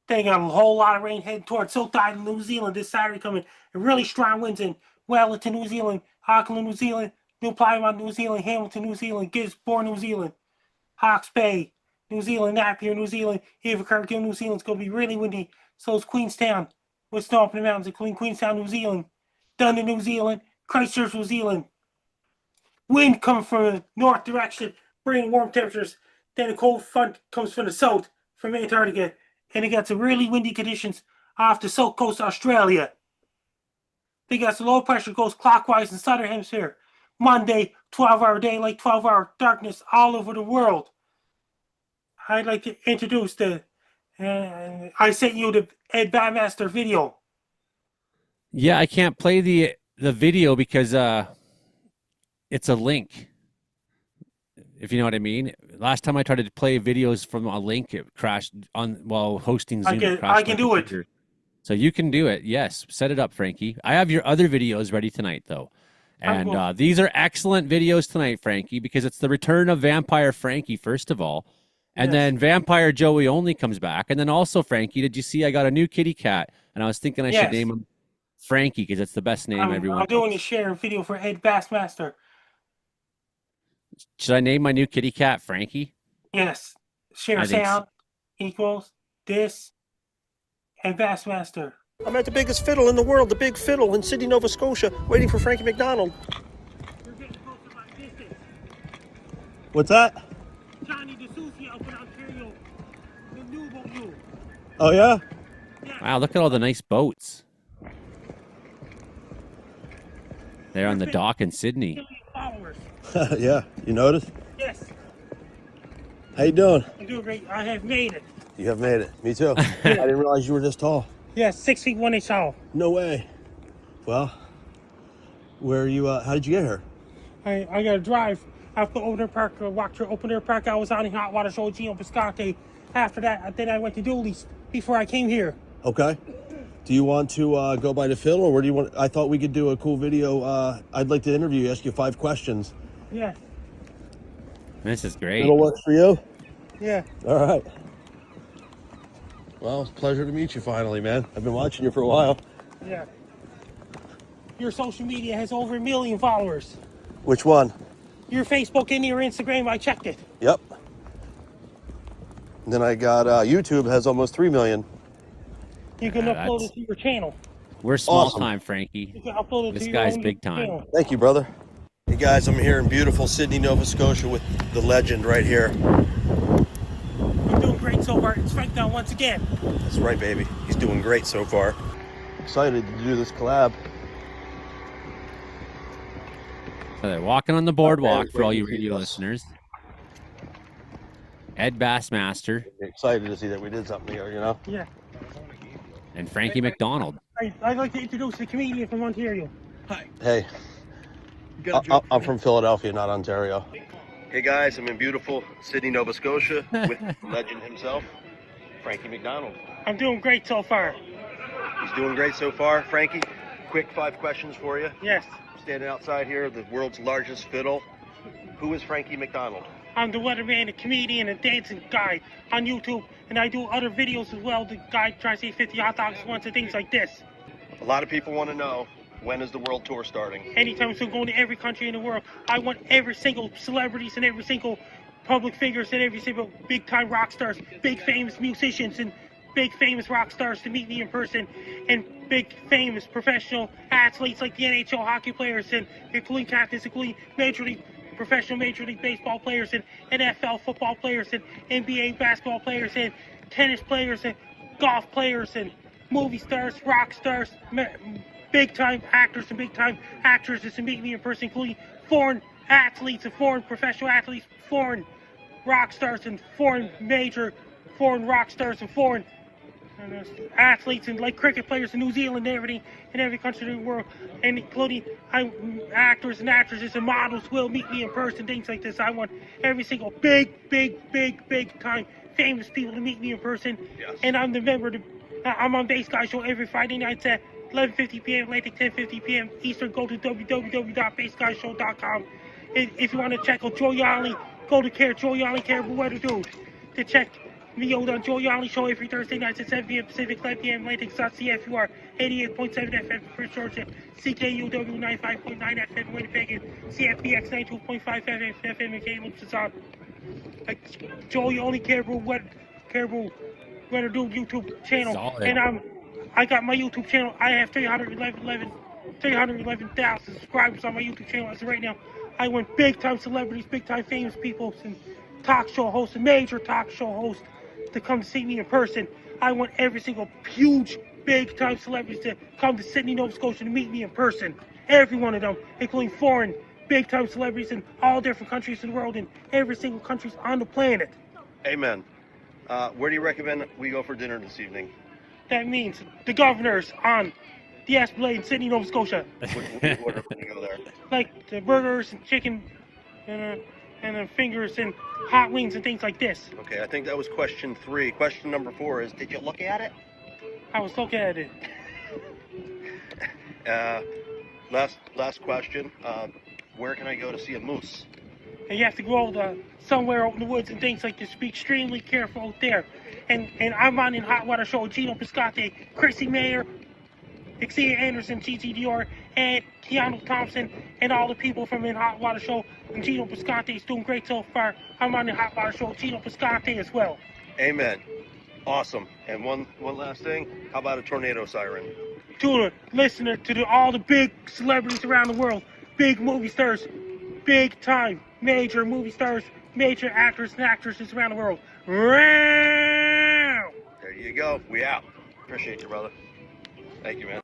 They got a whole lot of rain heading towards South Island, New Zealand this Saturday coming. And really strong winds in Wellington, New Zealand, Auckland, New Zealand, New Plymouth, New Zealand, Hamilton, New Zealand, Gisborne, New Zealand, Hawke's Bay, New Zealand, Napier, New Zealand, Invercargill, New Zealand. It's going to be really windy. So is Queenstown, with snow up in the mountains, including Queenstown, New Zealand, Dunedin, New Zealand, Christchurch, New Zealand. Wind coming from the north direction, bringing warm temperatures. Then a cold front comes from the south, from Antarctica, and it got some really windy conditions off the south coast of Australia. They got some low pressure goes clockwise in the southern hemisphere. Monday, 12-hour daylight, 12-hour darkness all over the world. I'd like to introduce I sent you the Ed Badmaster video. Yeah, I can't play the video because it's a link. If you know what I mean. Last time I tried to play videos from a link, it crashed while hosting Zoom. I can do it. So you can do it. Yes, set it up, Frankie. I have your other videos ready tonight, though. And these are excellent videos tonight, Frankie, because it's the return of Vampire Frankie, first of all. And then Vampire Joey only comes back. And then also, Frankie, did you see I got a new kitty cat? And I was thinking I should name him Frankie because it's the best name everyone I'm doing a share video for Ed Bassmaster. Should I name my new kitty cat Frankie? Yes. Share sound equals this and Bassmaster. I'm at the biggest fiddle in the world, the Big Fiddle in Sydney, Nova Scotia, waiting for Frankie McDonald. We're getting closer by distance. What's that? Johnny DeSouza up in Ontario. The new boat you. Oh, yeah? Wow, look at all the nice boats. They're on the dock in Sydney. Followers. Yeah, you noticed? Yes. How you doing? I'm doing great. I have made it. You have made it. Me too. I didn't realize you were this tall. Yes, 6 feet 1 inch tall. No way. Well, where are you, how did you get here? I got to drive out the open air park, walk through open air park. I was on the hot water show with Gino Biscotti. After that, then I went to Dooley's before I came here. Okay. Do you want to go by the fiddle, or where do you want? I thought we could do a cool video. I'd like to interview you, ask you 5 questions. Yeah. This is great. Fiddle works for you? Yeah. All right. Well, it's a pleasure to meet you finally, man. I've been watching you for a while. Yeah. Your social media has over 1 million followers. Which one? Your Facebook and your Instagram, I checked it. Yep. And then I got YouTube has almost 3 million. You can upload it to your channel. We're small Awesome. time, Frankie. You can upload it This to guy's your own big time. channel. Thank you, brother. Hey guys, I'm here in beautiful Sydney, Nova Scotia with the legend right here. I'm doing great so far. It's Frank down once again. That's right, baby. He's doing great so far. Excited to do this collab. So they're walking on the boardwalk for all you radio listeners. Ed Bassmaster Excited to see that we did something here, you know? Yeah. and Frankie McDonald. I'd like to introduce the comedian from Ontario. Hey, I'm from Philadelphia, not Ontario. Hey guys, I'm in beautiful Sydney, Nova Scotia with the legend himself, Frankie McDonald. I'm doing great so far. He's doing great so far. Frankie, quick 5 questions for you. Yes. Standing outside here, the world's largest fiddle. Who is Frankie McDonald? I'm the weatherman, a comedian, and dancing guy on YouTube, and I do other videos as well. The guy tries to eat 50 hot dogs once and things like this. A lot of people want to know, when is the world tour starting? Anytime soon, going to every country in the world. I want every single celebrities and every single public figures and every single big-time rock stars, big famous musicians and big famous rock stars to meet me in person, and big famous professional athletes like the NHL hockey players and including captains, including professional Major League Baseball players and NFL football players and NBA basketball players and tennis players and golf players and movie stars, rock stars, big-time actors and big-time actresses to meet me in person, including foreign athletes and foreign professional athletes, foreign rock stars and foreign rock stars and foreign athletes and like cricket players in New Zealand and everything in every country in the world, and including actors and actresses and models will meet me in person, things like this. I want every single big time famous people to meet me in person. Yes. And I'm the member I'm on Bass Guy Show every Friday nights at 11:50 p.m. Atlantic, 10:50 p.m. Eastern. Go to www.bassguyshow.com. If you want to check out Joe Yali, go to Joe Yali Caribou Weather Dude to check me out on Joe Yali Show every Thursday nights at 7 p.m. Pacific, 11 p.m. Atlantic. CFUR 88.7 FM for Prince Georgia, CKUW 95.9 FM Winnipeg, and CFBX 92.5 FM in Kamloops is on. like Joey only care about weather do YouTube channel, Solid. and I got my YouTube channel. I have 311,000 subscribers on my YouTube channel as of right now. I went big time celebrities, big time famous people, and talk show hosts, and major talk show hosts to come to see me in person. I want every single huge, big time celebrities to come to Sydney, Nova Scotia to meet me in person. Every one of them, including foreign, big time celebrities in all different countries in the world and every single country on the planet. Amen. Where do you recommend we go for dinner this evening? That means the governors on the Esplanade in Sydney, Nova Scotia. What order when you go there? Like the burgers and chicken and the fingers and hot wings and things like this. Okay, I think that was question 3. Question number 4 is, did you look at it? I was looking at it. Last question. Where can I go to see a moose? And you have to go somewhere out in the woods and things like this. Be extremely careful out there. And I'm on in Hot Water Show with Gino Piscate, Chrissy Mayer, Ixia Anderson, Gigi Dior, and Keanu Thompson, and all the people from in Hot Water Show. And Gino Piscate is doing great so far. I'm on the Hot Water Show with Gino Piscate as well. Amen. Awesome. And one last thing. How about a tornado siren? To a listener, to all the big celebrities around the world, big movie stars, big time, major movie stars, major actors and actresses around the world. There you go. We out. Appreciate you, brother. Thank you, man.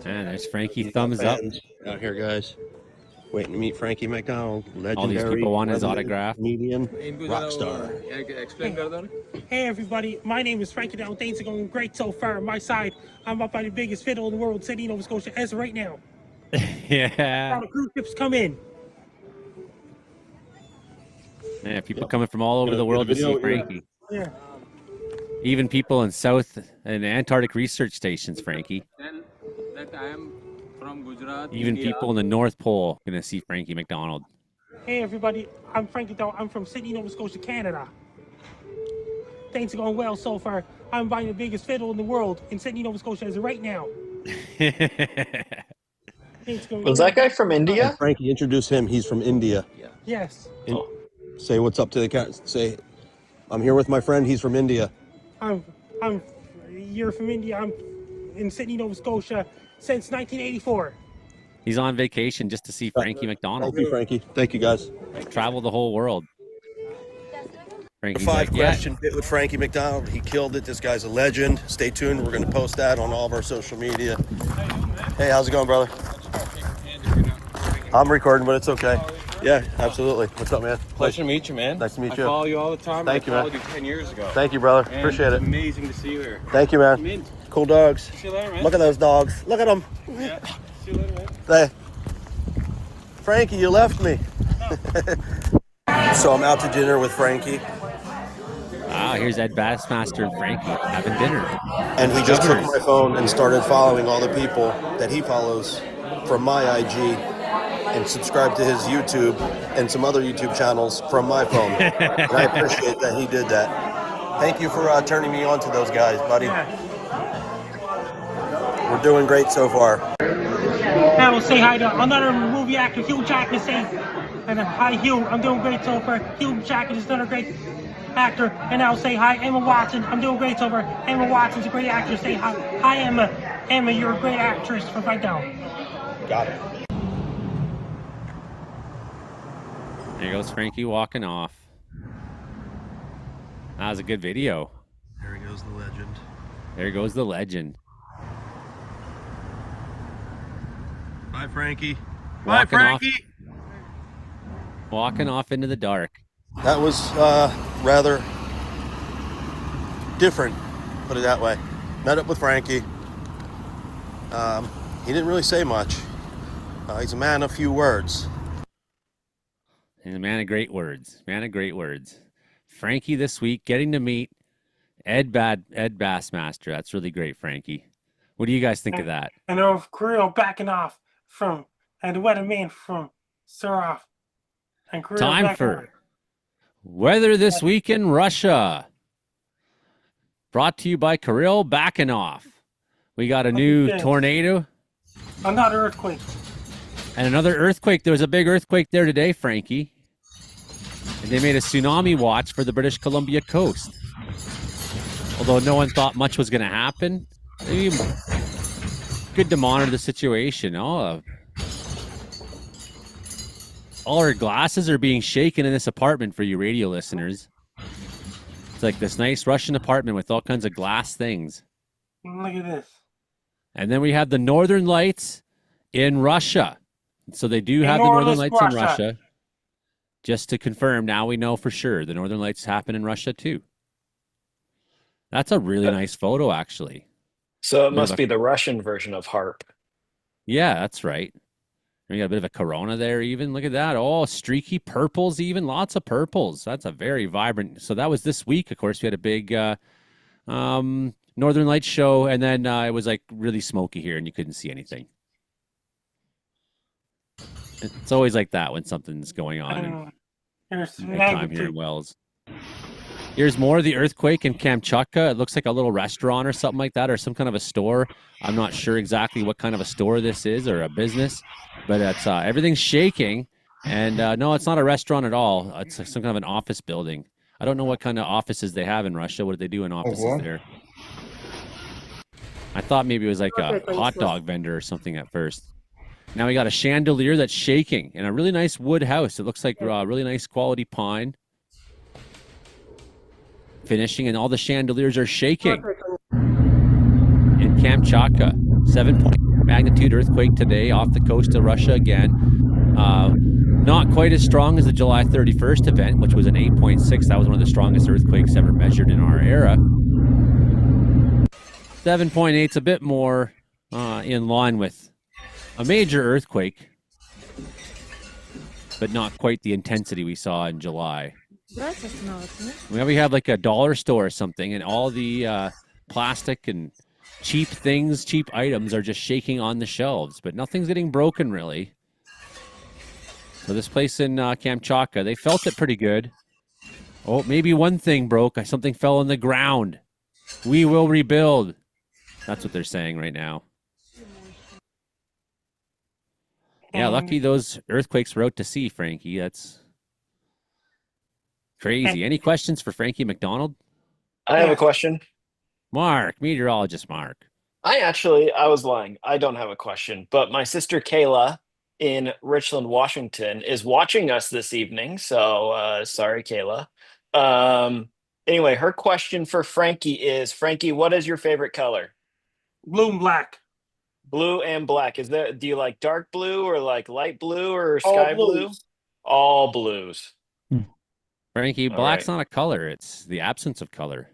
And there's Frankie, thumbs up. Out here, guys. Waiting to meet Frankie McDonald, legendary. All these people want his autograph. Comedian, rock star. Hey everybody, my name is Frankie McDonald. Things are going great so far. On my side, I'm up by the biggest fiddle in the world, Sydney, Nova Scotia, as of right now. Yeah. All the cruise ships come in. Yeah, people coming from all over the world to see Frankie. Yeah. Even people in South and Antarctic research stations, Frankie. That I am from Gujarat. Even India. people in the North Pole gonna see Frankie McDonald. Hey everybody, I'm Frankie McDonald. I'm from Sydney, Nova Scotia, Canada. Things are going well so far. I'm buying the biggest fiddle in the world in Sydney, Nova Scotia as of right now. Was that guy from India? Frankie, introduce him. He's from India. Yes. Say what's up to the cat. Say, I'm here with my friend. He's from India. You're from India. I'm in Sydney, Nova Scotia since 1984. He's on vacation just to see Frankie McDonald. Thank you, Frankie. Thank you, guys. Travel the whole world. Frankie's like, Question bit with Frankie McDonald. He killed it. This guy's a legend. Stay tuned. We're going to post that on all of our social media. Hey, how's it going, brother? I'm recording, but it's okay. Yeah, absolutely. What's up, man? Pleasure to meet you, man. Nice to meet I you. follow you all the time. Thank you, I man. followed you 10 years ago. Thank you, brother. And Appreciate it's it. amazing to see you here. Thank you, man. Mint. Cool dogs. See you later, man. Look at those dogs. Look at them. Yeah. See you later, man. Hey, Frankie, you left me. So I'm out to dinner with Frankie, here's Ed Bassmaster and Frankie having dinner. and he just took my phone and started following all the people that he follows from my IG and subscribed to his YouTube and some other YouTube channels from my phone. And I appreciate that he did that. Thank you for turning me on to those guys, buddy. We're doing great so far. I will say hi to another movie actor, Hugh Jackman. And hi, Hugh. I'm doing great so far. Hugh Jackman is another great actor. And I'll say hi, Emma Watson. I'm doing great so far. Emma Watson's a great actress. Say hi, hi, Emma. Emma, you're a great actress for right now. Got it. There goes Frankie walking off. That was a good video. There goes the legend. There goes the legend. Bye, Frankie. Walking walking off into the dark. That was rather different, put it that way. Met up with Frankie. He didn't really say much. He's a man of few words. He's a man of great words. Man of great words. Frankie this week getting to meet Ed Bassmaster. That's really great, Frankie. What do you guys think of that? And of Kirill backing off from, and the weatherman from Suraf. And Kirill Time backing for off. Weather This Week in Russia. Brought to you by Kirill backing off. We got a new tornado. Another earthquake. And another earthquake. There was a big earthquake there today, Frankie. And they made a tsunami watch for the British Columbia coast. Although no one thought much was going to happen, maybe good to monitor the situation. All our glasses are being shaken in this apartment for you radio listeners. It's like this nice Russian apartment with all kinds of glass things. Look at this. And then we have the Northern Lights in Russia. So they do have the Northern Lights in Russia. Just to confirm, now we know for sure the Northern Lights happen in Russia too. That's a really nice photo, actually. So it must be the Russian version of HARP. Yeah, that's right. We got a bit of a corona there even. Look at that. Oh, streaky purples even. Lots of purples. That's a very vibrant. So that was this week. Of course, we had a big Northern Lights show, and then it was like really smoky here, and you couldn't see anything. It's always like that when something's going on in nighttime here in Wells. Here's more of the earthquake in Kamchatka. It looks like a little restaurant or something like that, or some kind of a store. I'm not sure exactly what kind of a store this is or a business, but it's everything's shaking. And no, it's not a restaurant at all. It's some kind of an office building. I don't know what kind of offices they have in Russia. What do they do in offices there? I thought maybe it was like a hot dog vendor or something at first. Now we got a chandelier that's shaking in a really nice wood house. It looks like really nice quality pine. Finishing, and all the chandeliers are shaking. In Kamchatka, 7-point magnitude earthquake today off the coast of Russia again. Not quite as strong as the July 31st event, which was an 8.6. That was one of the strongest earthquakes ever measured in our era. 7.8 is a bit more in line with a major earthquake, but not quite the intensity we saw in July. We have like a dollar store or something, and all the plastic and cheap things, cheap items are just shaking on the shelves, but nothing's getting broken really. So this place in Kamchatka, they felt it pretty good. Oh, maybe one thing broke. Something fell on the ground. We will rebuild. That's what they're saying right now. Yeah, lucky those earthquakes were out to sea, Frankie. That's crazy. Any questions for Frankie McDonald? I have a question. Mark, meteorologist Mark. I was lying. I don't have a question, but my sister Kayla in Richland, Washington is watching us this evening. So sorry, Kayla. Anyway, her question for Frankie is, Frankie, what is your favorite color? Blue and black. Blue and black. Do you like dark blue or like light blue or sky blue? All blues. Frankie, black's not a color. It's the absence of color.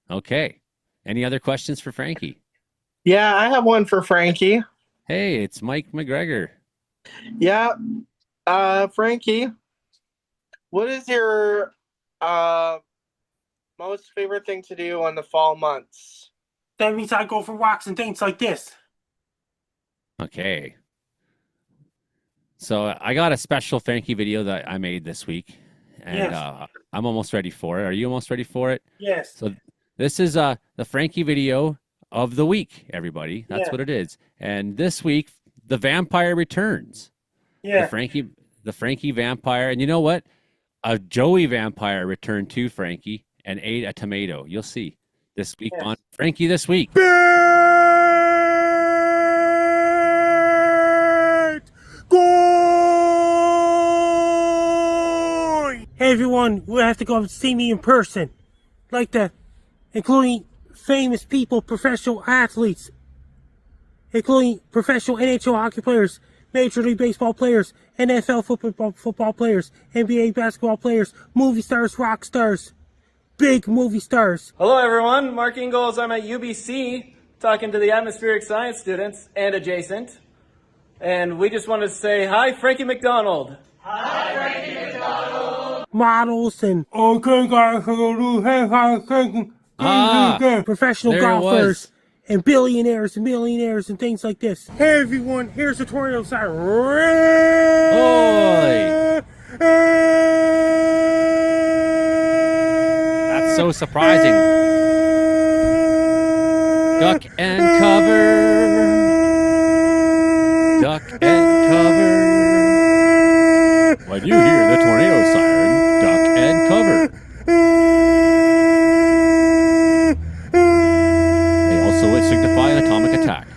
Okay. Any other questions for Frankie? Yeah, I have one for Frankie. Hey, it's Mike McGregor. Yeah. Frankie, what is your most favorite thing to do on the fall months? That means I go for walks and things like this. Okay. So I got a special Frankie video that I made this week, and I'm almost ready for it. Are you almost ready for it? Yes. So this is the Frankie video of the week, everybody. That's what it is. And this week, the vampire returns. Yeah. The Frankie vampire. And you know what? A Joey vampire returned too, Frankie, and ate a tomato. You'll see this week on Frankie This Week. Hey everyone, we have to go see me in person. Including famous people, professional athletes, including professional NHL hockey players, Major League Baseball players, NFL football players, NBA basketball players, movie stars, rock stars, big movie stars. Hello everyone, Mark Ingalls. I'm at UBC talking to the atmospheric science students and adjacent. And we just wanted to say, hi, Frankie McDonald. Hi, Frankie McDonald. Models and professional golfers and billionaires and millionaires and things like this. Hey everyone, here's a tutorial side. That's so surprising. Duck and cover. Duck and cover. When you hear the tornado siren, duck and cover. They also signify an atomic attack.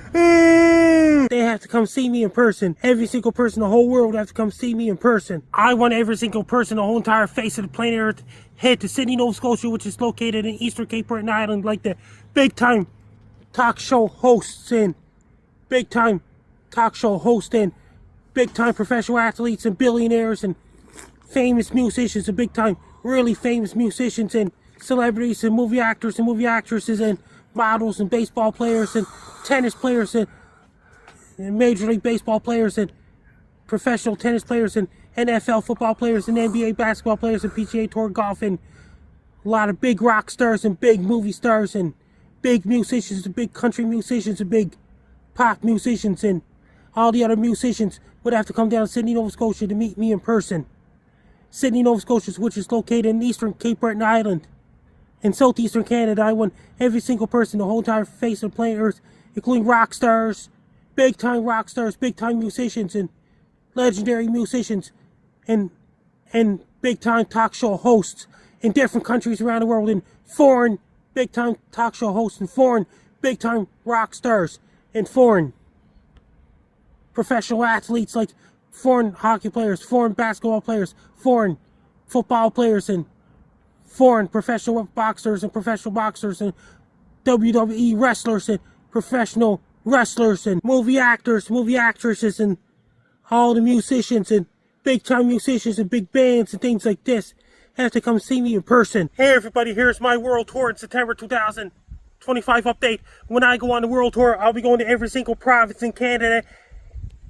They have to come see me in person. Every single person in the whole world have to come see me in person. I want every single person, the whole entire face of the planet Earth, head to Sydney, Nova Scotia, which is located in Eastern Cape Breton Island, like the big time talk show hosts and big time professional athletes and billionaires and famous musicians and big time really famous musicians and celebrities and movie actors and movie actresses and models and baseball players and tennis players and Major League Baseball players and professional tennis players and NFL football players and NBA basketball players and PGA Tour golf and a lot of big rock stars and big movie stars and big musicians and big country musicians and big pop musicians and all the other musicians would have to come down to Sydney, Nova Scotia to meet me in person. Sydney, Nova Scotia, which is located in Eastern Cape Breton Island in southeastern Canada. I want every single person, the whole entire face of the planet Earth, including rock stars, big time musicians and legendary musicians and big time talk show hosts in different countries around the world, and foreign big time talk show hosts and foreign big time rock stars and foreign professional athletes like foreign hockey players, foreign basketball players, foreign football players, and foreign professional boxers and professional boxers and WWE wrestlers and professional wrestlers and movie actors, movie actresses, and all the musicians and big time musicians and big bands and things like this have to come see me in person. Hey everybody, here's my world tour in September 2025 update. When I go on the world tour, I'll be going to every single province in Canada,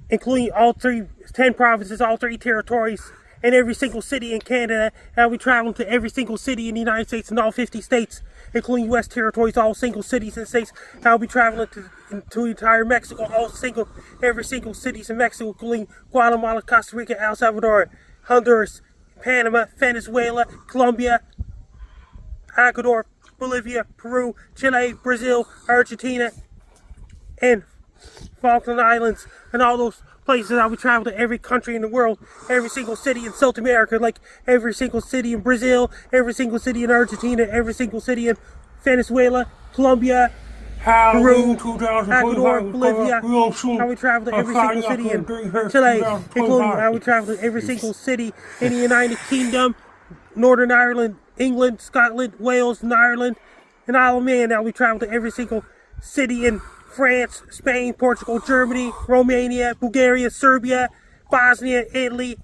including all 10 provinces, all 3 territories, and every single city in Canada. I'll be traveling to every single city in the United States and all 50 states, including U.S. territories, all single cities and states. I'll be traveling to entire Mexico, every single cities in Mexico, including Guatemala, Costa Rica, El Salvador, Honduras, Panama, Venezuela, Colombia, Ecuador, Bolivia, Peru, Chile, Brazil, Argentina, and Falkland Islands, and all those places. I'll be traveling to every country in the world, every single city in South America, like every single city in Brazil, every single city in Argentina, every single city in Venezuela, Colombia, Peru, Ecuador, Bolivia. I would travel to every single city in Chile, including I would travel to every single city in the United Kingdom, Northern Ireland, England, Scotland, Wales, and Ireland, and Isle of Man. I would travel to every single city in France, Spain, Portugal, Germany, Romania, Bulgaria, Serbia, Bosnia, Italy,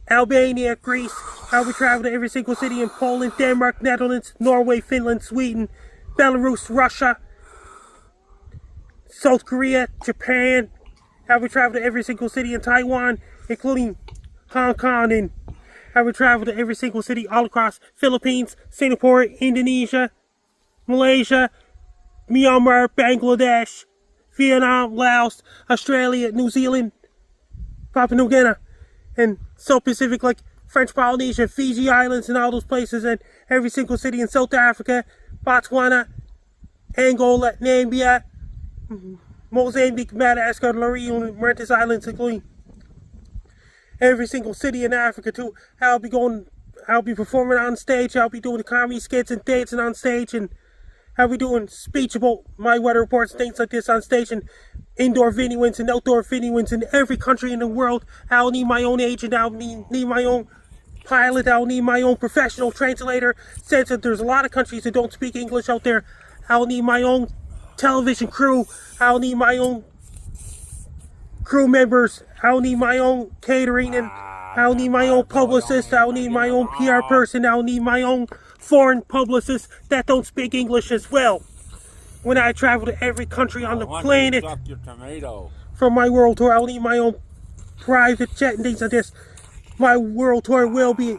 Albania, Greece. I would travel to every single city in Poland, Denmark, Netherlands, Norway, Finland, Sweden, Belarus, Russia, South Korea, Japan. I would travel to every single city in Taiwan, including Hong Kong, and I would travel to every single city all across Philippines, Singapore, Indonesia, Malaysia, Myanmar, Bangladesh, Vietnam, Laos, Australia, New Zealand, Papua New Guinea, and South Pacific like French Polynesia, Fiji Islands, and all those places, and every single city in South Africa, Botswana, Angola, Namibia, Mozambique, Madagascar, La Reunion, Mauritius Islands, including every single city in Africa too. I'll be performing on stage. I'll be doing the comedy skits and dancing on stage, and I'll be doing speech about my weather reports and things like this on stage, and indoor venues and outdoor venues in every country in the world. I'll need my own agent. I'll need my own pilot. I'll need my own professional translator. Since there's a lot of countries that don't speak English out there, I'll need my own television crew. I'll need my own crew members. I'll need my own catering, and I'll need my own publicist. I'll need my own PR person. I'll need my own foreign publicists that don't speak English as well. When I travel to every country on the planet for my world tour, I'll need my own private jet and things like this. My world tour will be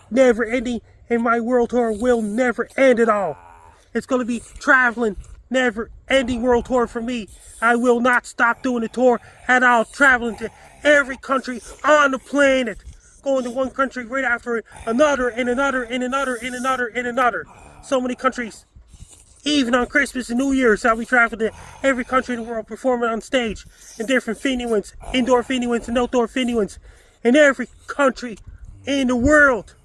never ending, and my world tour will never end at all. It's going to be traveling, never ending world tour for me. I will not stop doing the tour at all, traveling to every country on the planet, going to one country right after another and another and another and another and another. So many countries. Even on Christmas and New Year's, I'll be traveling to every country in the world, performing on stage in different venues, indoor venues and outdoor venues, in every country in the world.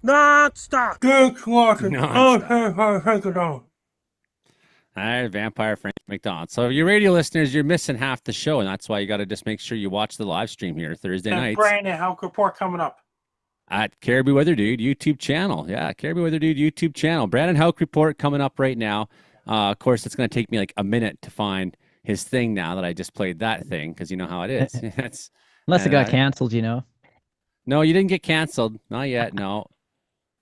Non-stop. Thanks for watching. Non-stop. All right, Vampire Frankie McDonald. So, your radio listeners, you're missing half the show, and that's why you got to just make sure you watch the live stream here Thursday And nights Brandon Helk Report coming up. at Caribou Weather Dude YouTube channel. Yeah, Caribou Weather Dude YouTube channel. Brandon Helk Report coming up right now. Of course, it's going to take me like a minute to find his thing now that I just played that thing, because you know how it is. Unless it got canceled, you know. No, you didn't get canceled. Not yet. No,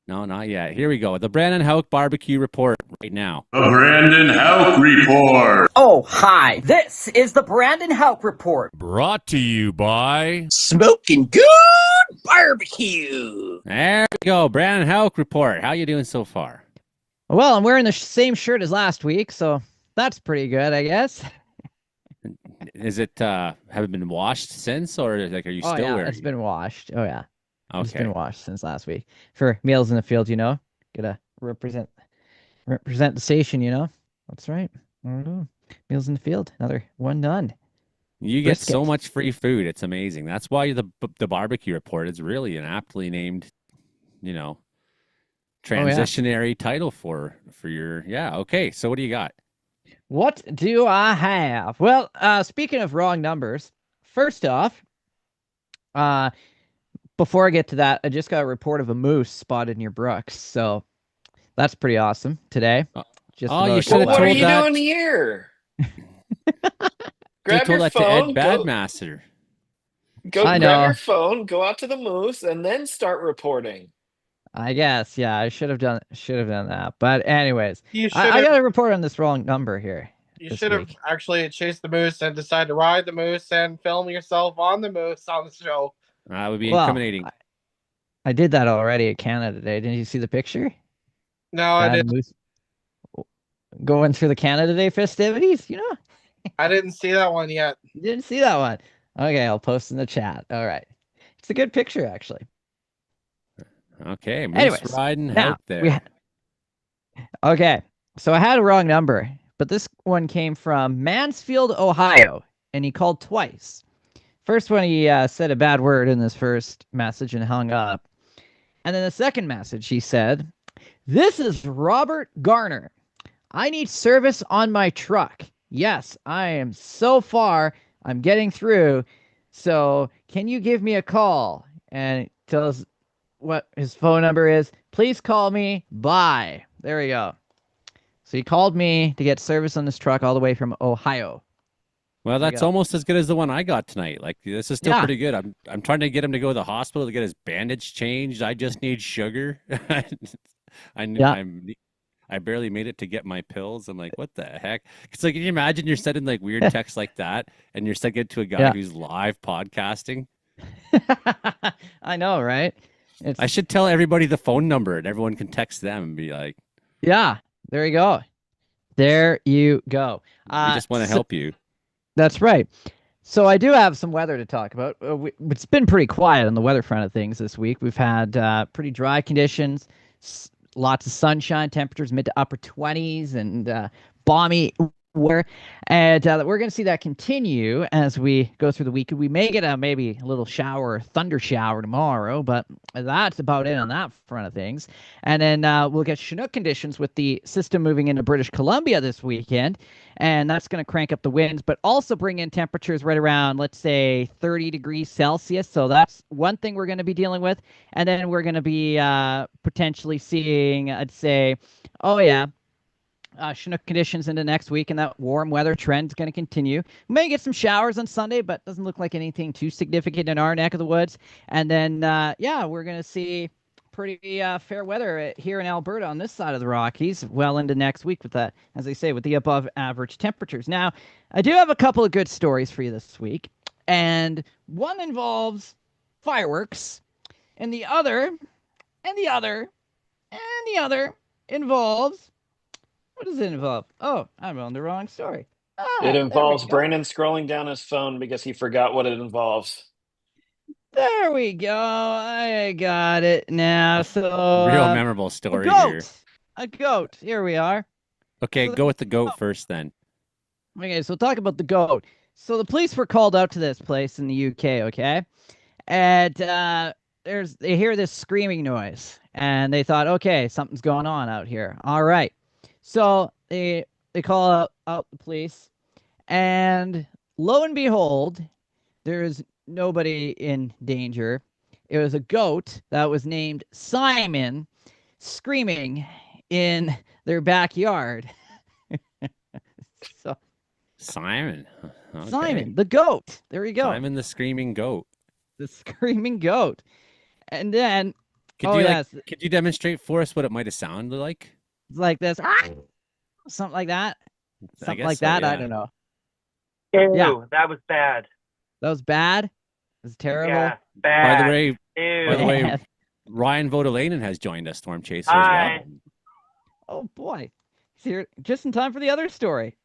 not yet. Here we go. The Brandon Hauk Barbecue Report right now. The Brandon Hauk Report. Oh, hi. This is the Brandon Hauk Report. Brought to you by Smoking Good Barbecue. There we go. Brandon Hauk Report. How you doing so far? Well, I'm wearing the same shirt as last week, so that's pretty good, I guess. Is it have it been washed since, or like are you still wearing? It's been washed. Oh yeah. Okay. It's been washed since last week. For Meals in the Field, you know. Gotta represent the station, you know. That's right. Meals in the Field. Another one done. You get so much free food. It's amazing. That's why the barbecue report is really an aptly named, you know, transitionary title for your okay. So what do you got? What do I have? Well, speaking of wrong numbers, first off, before I get to that, I just got a report of a moose spotted near Brooks, so that's pretty awesome today. You should have told that. What are you doing here? Grab your phone, to Ed Badmaster. Go grab your phone, go out to the moose, and then start reporting. I guess, yeah, I should have done that. But anyways, I got to report on this wrong number here. You should have actually chased the moose and decided to ride the moose and film yourself on the moose on the show. That would be incriminating. I did that already at Canada Day. Didn't you see the picture? No, I didn't. Going through the Canada Day festivities, you know? I didn't see that one yet. You didn't see that one? Okay, I'll post in the chat. All right. It's a good picture, actually. Okay, moose riding out there. Okay, so I had a wrong number, but this one came from Mansfield, Ohio, and he called twice. First one, he said a bad word in this first message and hung up. And then the second message, he said, "This is Robert Garner. I need service on my truck. Yes, I am so far. I'm getting through. So can you give me a call?" And tell us what his phone number is. Please call me. Bye. There we go. So he called me to get service on this truck all the way from Ohio. Well, that's almost as good as the one I got tonight. Like, this is still pretty good. I'm trying to get him to go to the hospital to get his bandage changed. I just need sugar. I barely made it to get my pills. I'm like, what the heck? It's like, can you imagine you're sending like weird texts like that, and you're sending it to a guy who's live podcasting? I know, right? I should tell everybody the phone number, and everyone can text them and be like, "Yeah, there you go, there you go." We just want to help you. That's right. So I do have some weather to talk about. It's been pretty quiet on the weather front of things this week. We've had pretty dry conditions, lots of sunshine, temperatures mid to upper 20s, and balmy weather. And we're going to see that continue as we go through the week. We may get maybe a little shower, thunder shower tomorrow, but that's about it on that front of things. And then we'll get Chinook conditions with the system moving into British Columbia this weekend. And that's going to crank up the winds, but also bring in temperatures right around, let's say, 30 degrees Celsius. So that's one thing we're going to be dealing with. And then we're going to be potentially seeing, I'd say, Chinook conditions into next week, and that warm weather trend is going to continue. We may get some showers on Sunday, but doesn't look like anything too significant in our neck of the woods. And then, we're going to see pretty fair weather here in Alberta on this side of the Rockies well into next week with that, as I say, with the above average temperatures. Now, I do have a couple of good stories for you this week, and one involves fireworks, and the other involves, what does it involve? Oh, I'm on the wrong story. It involves Brandon scrolling down his phone because he forgot what it involves. There we go. I got it now. So real memorable story here. A goat. Here we are. Okay, go with the goat first then. Okay, so we'll talk about the goat. So the police were called out to this place in the UK, okay? And they hear this screaming noise, and they thought, okay, something's going on out here. All right, so they call out the police, and lo and behold, there's nobody in danger. It was a goat that was named Simon screaming in their backyard. So Simon. Okay. Simon, the goat. There you go. Simon the screaming goat. The screaming goat. And then, Could you demonstrate for us what it might have sounded like? it's like this, something like that. Something like so, that. I yeah. don't know. Ew, Yeah. that was bad. That was bad. It was terrible. Yeah, bad. By the way, Ew. Ryan Vodolainen has joined us, Storm Chaser, Hi. as well. Oh boy, he's here just in time for the other story.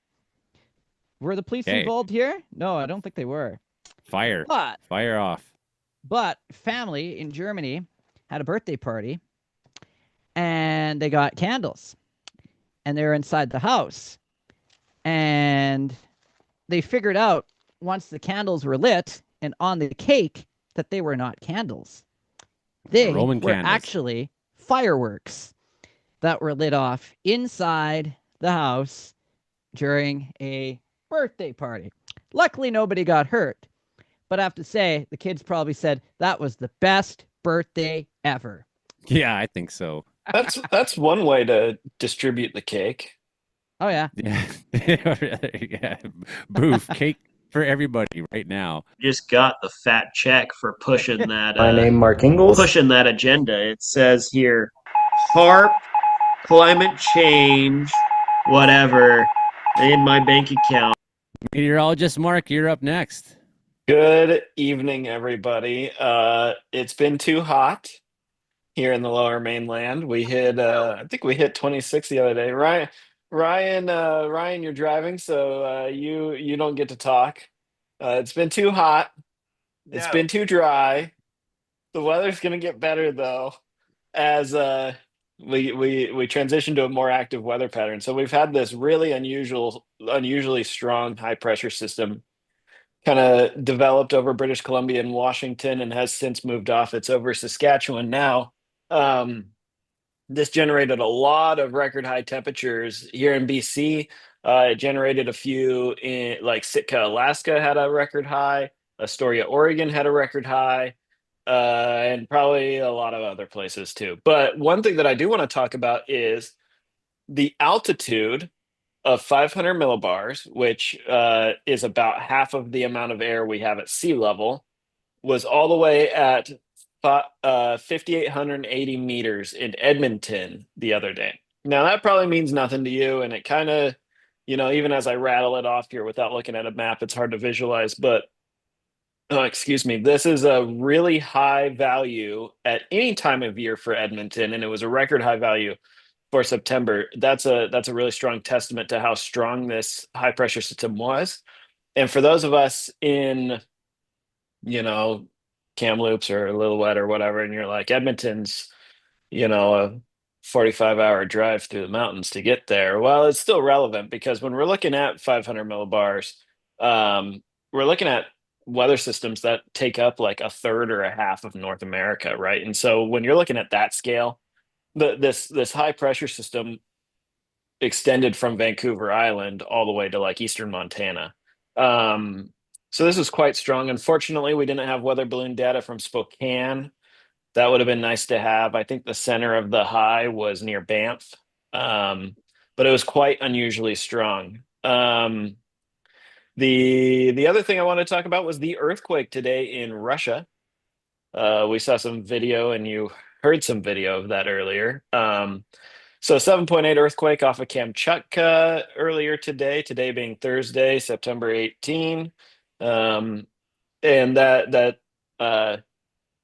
Were the police Okay. involved here? No, I don't think they were. Fire off. But family in Germany had a birthday party, and they got candles, and they were inside the house, and they figured out once the candles were lit and on the cake that they were not candles. They Roman were candles. actually fireworks that were lit off inside the house during a birthday party. Luckily, nobody got hurt. But I have to say, the kids probably said that was the best birthday ever. Yeah, I think so. That's one way to distribute the cake. Oh, yeah. Yeah. Boof, cake for everybody right now. Just got the fat check for pushing that. My name, Mark Ingalls. Pushing that agenda. It says here, HARP, climate change, whatever, in my bank account. Meteorologist Mark, you're up next. Good evening, everybody. It's been too hot here in the Lower Mainland. We hit, I think we hit 26 the other day. Ryan, you're driving, so you don't get to talk. It's been too hot. It's been too dry. The weather's gonna get better though, as we transition to a more active weather pattern. So we've had this really unusually strong high pressure system kind of developed over British Columbia and Washington and has since moved off. It's over Saskatchewan now. This generated a lot of record high temperatures here in BC. It generated a few in like Sitka, Alaska had a record high. Astoria, Oregon had a record high. And probably a lot of other places too. But one thing that I do want to talk about is the altitude of 500 millibars, which is about half of the amount of air we have at sea level, was all the way at 5,880 meters in Edmonton the other day. Now, that probably means nothing to you, and it kind of, even as I rattle it off here without looking at a map, it's hard to visualize, but excuse me, this is a really high value at any time of year for Edmonton, and it was a record high value for September. That's a really strong testament to how strong this high pressure system was. And for those of us in, Kamloops or Lillooet or whatever, and you're like, Edmonton's, a 45-hour drive through the mountains to get there. Well, it's still relevant because when we're looking at 500 millibars, we're looking at weather systems that take up like a third or a half of North America, right? And so when you're looking at that scale, this high pressure system extended from Vancouver Island all the way to like eastern Montana. So this was quite strong. Unfortunately, we didn't have weather balloon data from Spokane. That would have been nice to have. I think the center of the high was near Banff, but it was quite unusually strong. The other thing I want to talk about was the earthquake today in Russia. We saw some video, and you heard some video of that earlier. So 7.8 earthquake off of Kamchatka earlier today being Thursday, September 18. And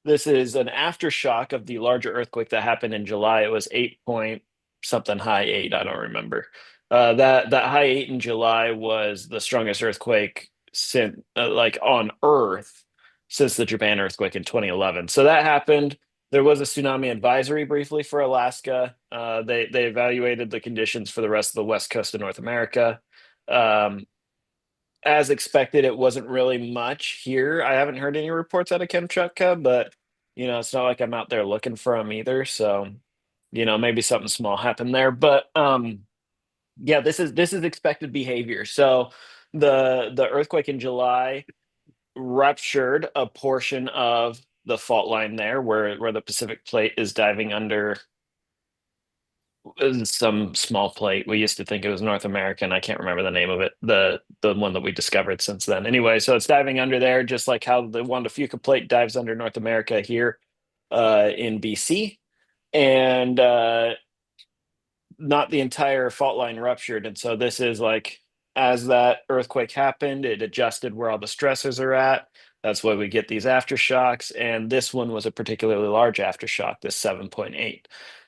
this is an aftershock of the larger earthquake that happened in July. It was 8 point something high 8. I don't remember. That high 8 in July was the strongest earthquake since on Earth since the Japan earthquake in 2011. So that happened. There was a tsunami advisory briefly for Alaska. They evaluated the conditions for the rest of the west coast of North America. as expected, it wasn't really much here. I haven't heard any reports out of Kamchatka, but it's not like I'm out there looking for them either. So, maybe something small happened there. But yeah, this is expected behavior. So the earthquake in July ruptured a portion of the fault line there where the Pacific plate is diving under some small plate. We used to think it was North American. I can't remember the name of it. The one that we discovered since then. Anyway, so it's diving under there, just like how the Juan de Fuca plate dives under North America here in BC. And not the entire fault line ruptured. And so this is like, as that earthquake happened, it adjusted where all the stressors are at. That's why we get these aftershocks. And this one was a particularly large aftershock, this 7.8.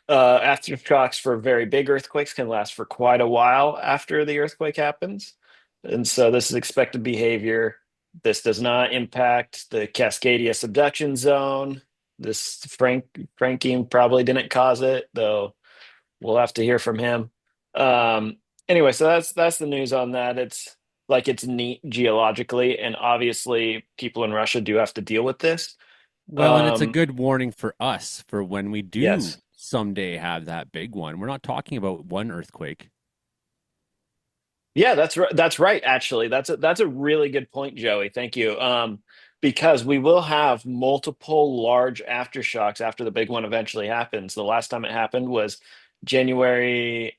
Aftershocks for very big earthquakes can last for quite a while after the earthquake happens. And so this is expected behavior. This does not impact the Cascadia subduction zone. This Frankie probably didn't cause it, though we'll have to hear from him. Anyway, so that's the news on that. It's neat geologically, and obviously people in Russia do have to deal with this. Well, and it's a good warning for us for when we do Yes. someday have that big one. We're not talking about one earthquake. Yeah, that's right. That's right. Actually, that's a really good point, Joey. Thank you. Because we will have multiple large aftershocks after the big one eventually happens. The last time it happened was January.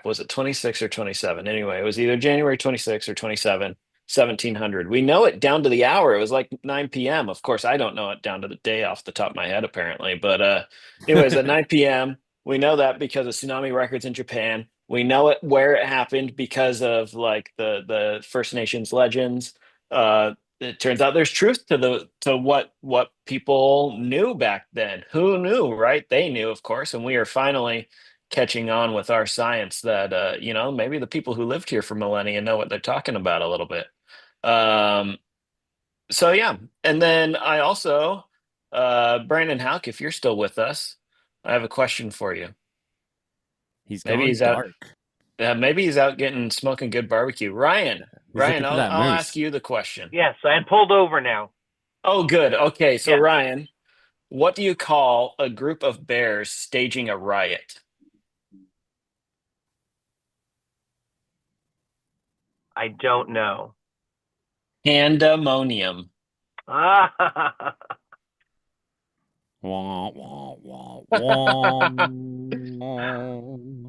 Was it 26 or 27? Anyway, it was either January 26 or 27, 1700. We know it down to the hour. It was like 9 p.m. Of course, I don't know it down to the day off the top of my head, apparently. But anyways, at 9 p.m. We know that because of tsunami records in Japan. We know it where it happened because of like the First Nations legends. It turns out there's truth to what people knew back then. Who knew, right? They knew, of course, and we are finally catching on with our science that maybe the people who lived here for millennia know what they're talking about a little bit. So yeah, and then I also, Brandon Houck, if you're still with us, I have a question for you. He's Maybe gone he's out. dark. Maybe he's out smoking good barbecue. Ryan, looking for I'll that moose. ask you the question. Yes, I'm pulled over now. Oh, good. Okay, so Yeah. Ryan, what do you call a group of bears staging a riot? I don't know. Pandemonium. Ah, Wah, wah, wah, wah.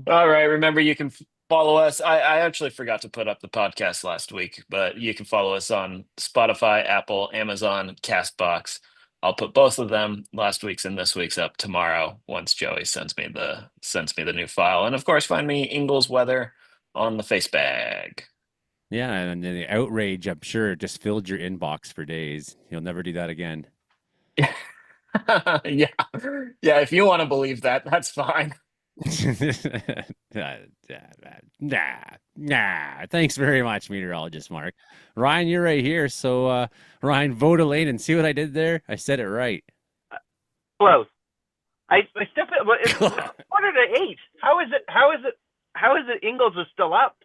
All right. Remember, you can follow us. I actually forgot to put up the podcast last week, but you can follow us on Spotify, Apple, Amazon, Castbox. I'll put both of them, last week's and this week's, up tomorrow once Joey sends me the new file. And of course, find me Ingles Weather on the face bag. Yeah, and the outrage, I'm sure, just filled your inbox for days. You'll never do that again. Yeah. Yeah, if you want to believe that, that's fine. Nah. Thanks very much, meteorologist Mark. Ryan, you're right here. So, Ryan, vote Elaine and see what I did there. I said it right. close. I still feel it's 7:45. How is it Ingles is still up?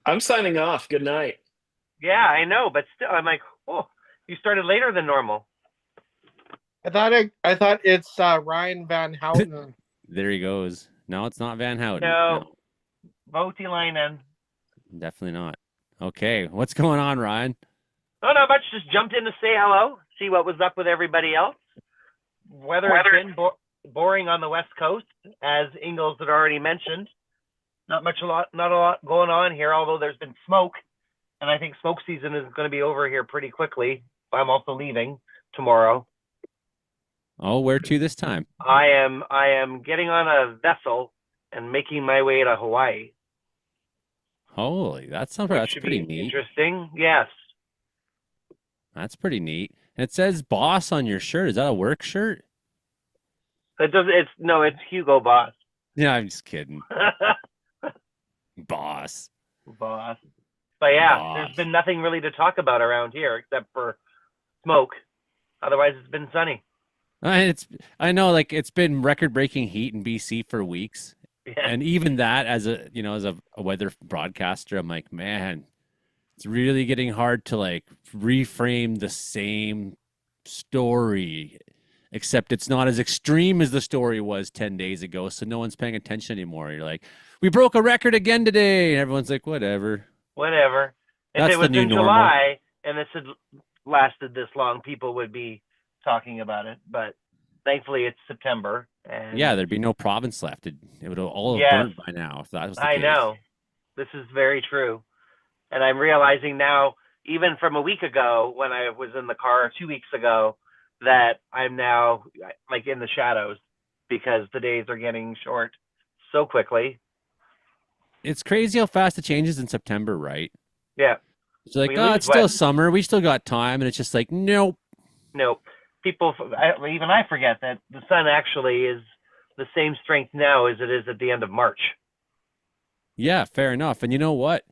I'm signing off. Good night. Yeah, I know, but still, I'm like, oh, you started later than normal. I thought it's Ryan Van Houten. There he goes. No, it's not Van Houten. No. Voutilainen. Definitely not. Okay, what's going on, Ryan? Oh, not much. Just jumped in to say hello, see what was up with everybody else. Weather has been boring on the West Coast, as Ingles had already mentioned. Not a lot going on here, although there's been smoke, and I think smoke season is going to be over here pretty quickly. I'm also leaving tomorrow. Oh, where to this time? I am getting on a vessel and making my way to Hawaii. Holy, that's pretty neat. Interesting. Yes. That's pretty neat. And it says boss on your shirt. Is that a work shirt? It's Hugo Boss. Yeah, I'm just kidding. Boss. But yeah, Boss. There's been nothing really to talk about around here except for smoke. Otherwise, it's been sunny. I know, like, it's been record-breaking heat in BC for weeks. Yeah. And even that, as a weather broadcaster, I'm like, man, It's really getting hard to like reframe the same story, except it's not as extreme as the story was 10 days ago. So no one's paying attention anymore. You're like, we broke a record again today. And everyone's like, whatever. Whatever. If That's it the was new in normal. July and this had lasted this long, people would be talking about it. But thankfully, it's September. And Yeah, there'd be no province left. It would all have Yes. burnt by now if that was the I case. know. This is very true. And I'm realizing now, even from a week ago when I was in the car 2 weeks ago, that I'm now like in the shadows because the days are getting short so quickly. It's crazy how fast it changes in September, right? Yeah. It's like, We oh, lose it's still what- summer. We still got time. And it's just like, nope. No, people, even I forget that the sun actually is the same strength now as it is at the end of March. Yeah, fair enough. And you know what?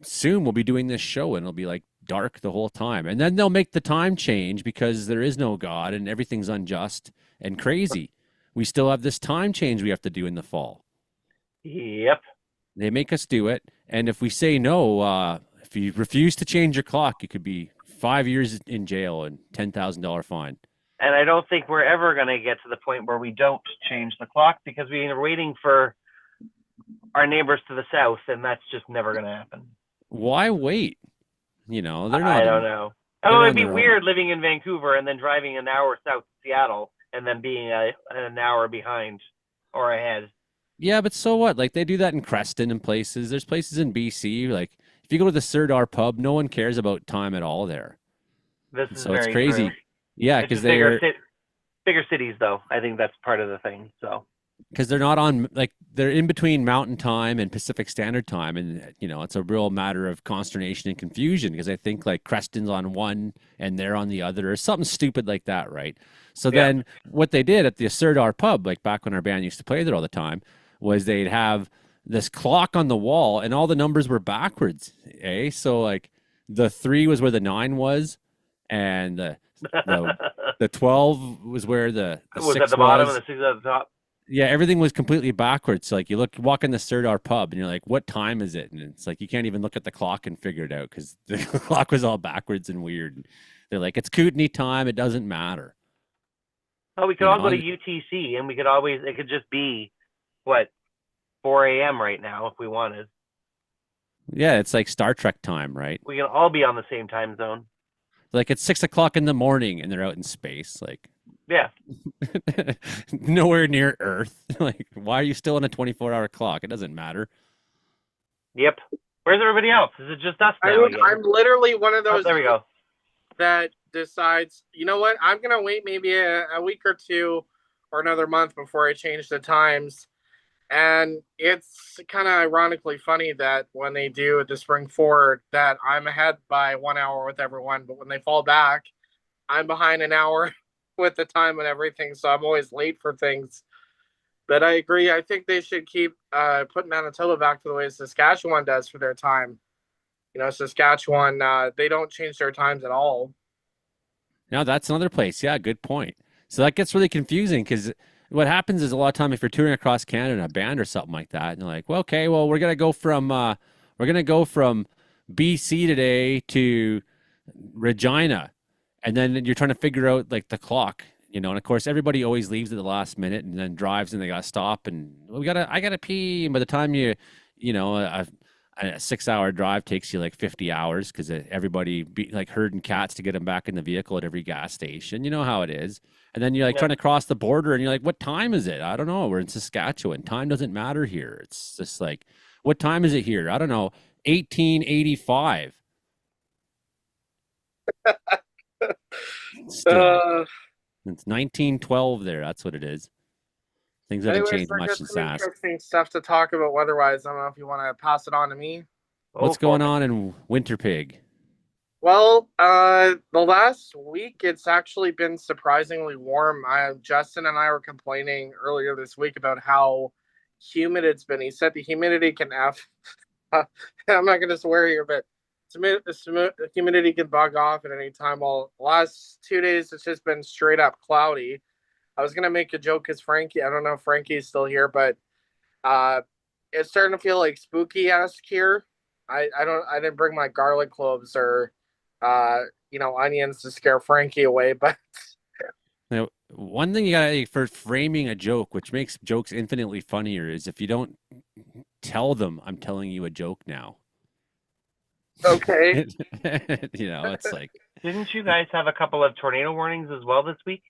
Soon we'll be doing this show and it'll be like dark the whole time. And then they'll make the time change because there is no God and everything's unjust and crazy. We still have this time change we have to do in the fall. Yep. They make us do it. And if we say no, if you refuse to change your clock, you could be 5 years in jail and $10,000 fine. And I don't think we're ever going to get to the point where we don't change the clock because we are waiting for our neighbors to the south, and that's just never going to happen. Why wait? You know, they're not. I don't know. they're Oh, on it'd be their own. weird living in Vancouver and then driving an hour south to Seattle and then being an hour behind or ahead. Yeah, but so what? Like they do that in Creston and places. There's places in BC. Like if you go to the Sirdar pub, no one cares about time at all there. This is So very it's crazy. true. Yeah, It's because just bigger, they're bigger cities, though. I think that's part of the thing. So not on like they're in between Mountain Time and Pacific Standard Time, and you know it's a real matter of consternation and confusion because I think like Creston's on one and they're on the other, or something stupid like that, right? So then what they did at the Sirdar pub, like back when our band used to play there all the time, was they'd have this clock on the wall and all the numbers were backwards. So like the 3 was where the 9 was, and the 12 was where the was 6 at the bottom was. and the 6 at the top. Yeah, everything was completely backwards. So like you walk in the Sirdar pub and you're like, what time is it? And it's like you can't even look at the clock and figure it out because the clock was all backwards and weird. And they're like, it's Kootenai time. It doesn't matter. Oh, we could You all know, go to UTC and we could always, it could just be, what, 4 a.m. right now if we wanted. Yeah, it's like Star Trek time, right? We can all be on the same time zone. Like it's 6 o'clock in the morning and they're out in space. Like, Yeah. nowhere near Earth. Like, why are you still on a 24-hour clock? It doesn't matter. Yep. Where's everybody else? Is it just us now? again? I'm literally one of Oh, those there we go. that decides, you know what, I'm going to wait maybe a week or two or another month before I change the times. And it's kind of ironically funny that when they do the spring forward that I'm ahead by 1 hour with everyone, but when they fall back, I'm behind an hour with the time and everything. So I'm always late for things. But I agree. I think they should keep putting Manitoba back to the way Saskatchewan does for their time. You know, Saskatchewan, they don't change their times at all. Now that's another place. Yeah, good point. So that gets really confusing because what happens is a lot of time if you're touring across Canada in a band or something like that, and you're like, well, okay, well, we're gonna go from BC today to Regina, and then you're trying to figure out like the clock, you know, and of course everybody always leaves at the last minute and then drives and they gotta stop and I gotta pee, and by the time you know a 6-hour drive takes you like 50 hours because everybody be like herding cats to get them back in the vehicle at every gas station. You know how it is. And then you're like trying to cross the border and you're like, what time is it? I don't know. We're in Saskatchewan. Time doesn't matter here. It's just like, what time is it here? I don't know. 1885. Still, it's 1912 there. That's what it is. Things haven't changed much since that. Interesting stuff to talk about weather-wise. I don't know if you want to pass it on to me. What's going on in Winter Pig? Well, the last week it's actually been surprisingly warm. Justin and I were complaining earlier this week about how humid it's been. He said the humidity can I'm not going to swear here, but the humidity can bug off at any time. Well, the last 2 days it's just been straight up cloudy. I was going to make a joke because Frankie, I don't know if Frankie's still here, but it's starting to feel like spooky-esque here. I didn't bring my garlic cloves or onions to scare Frankie away, but Now, one thing you gotta for framing a joke, which makes jokes infinitely funnier, is if you don't tell them I'm telling you a joke now. okay. It's like Didn't you guys have a couple of tornado warnings as well this week?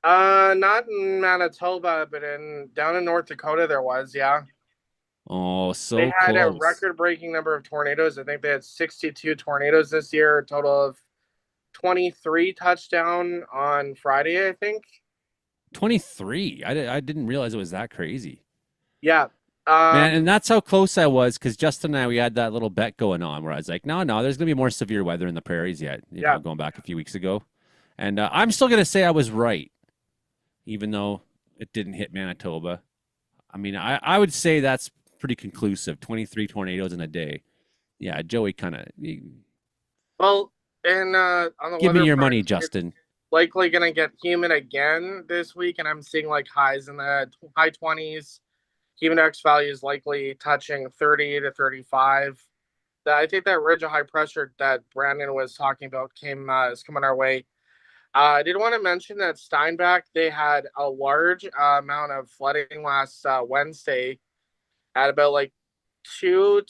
Not in Manitoba, but down in North Dakota there was, yeah. oh, so They had a close. record-breaking number of tornadoes. I think they had 62 tornadoes this year, a total of 23 touchdown on Friday, I think. 23. I didn't realize it was that crazy. Yeah. Man, and that's how close I was because Justin and I, we had that little bet going on where I was like, no, there's going to be more severe weather in the prairies yet, going back a few weeks ago. And I'm still going to say I was right, even though it didn't hit Manitoba. I mean, I would say that's pretty conclusive. 23 tornadoes in a day. Yeah, Joey kind of. Well, and on the Give me weather your front, money, it's Justin. likely going to get humid again this week, and I'm seeing like highs in the high 20s. Humidex value is likely touching 30 to 35. I think that ridge of high pressure that Brandon was talking about is coming our way. I did want to mention that Steinbach, they had a large amount of flooding last Wednesday at about till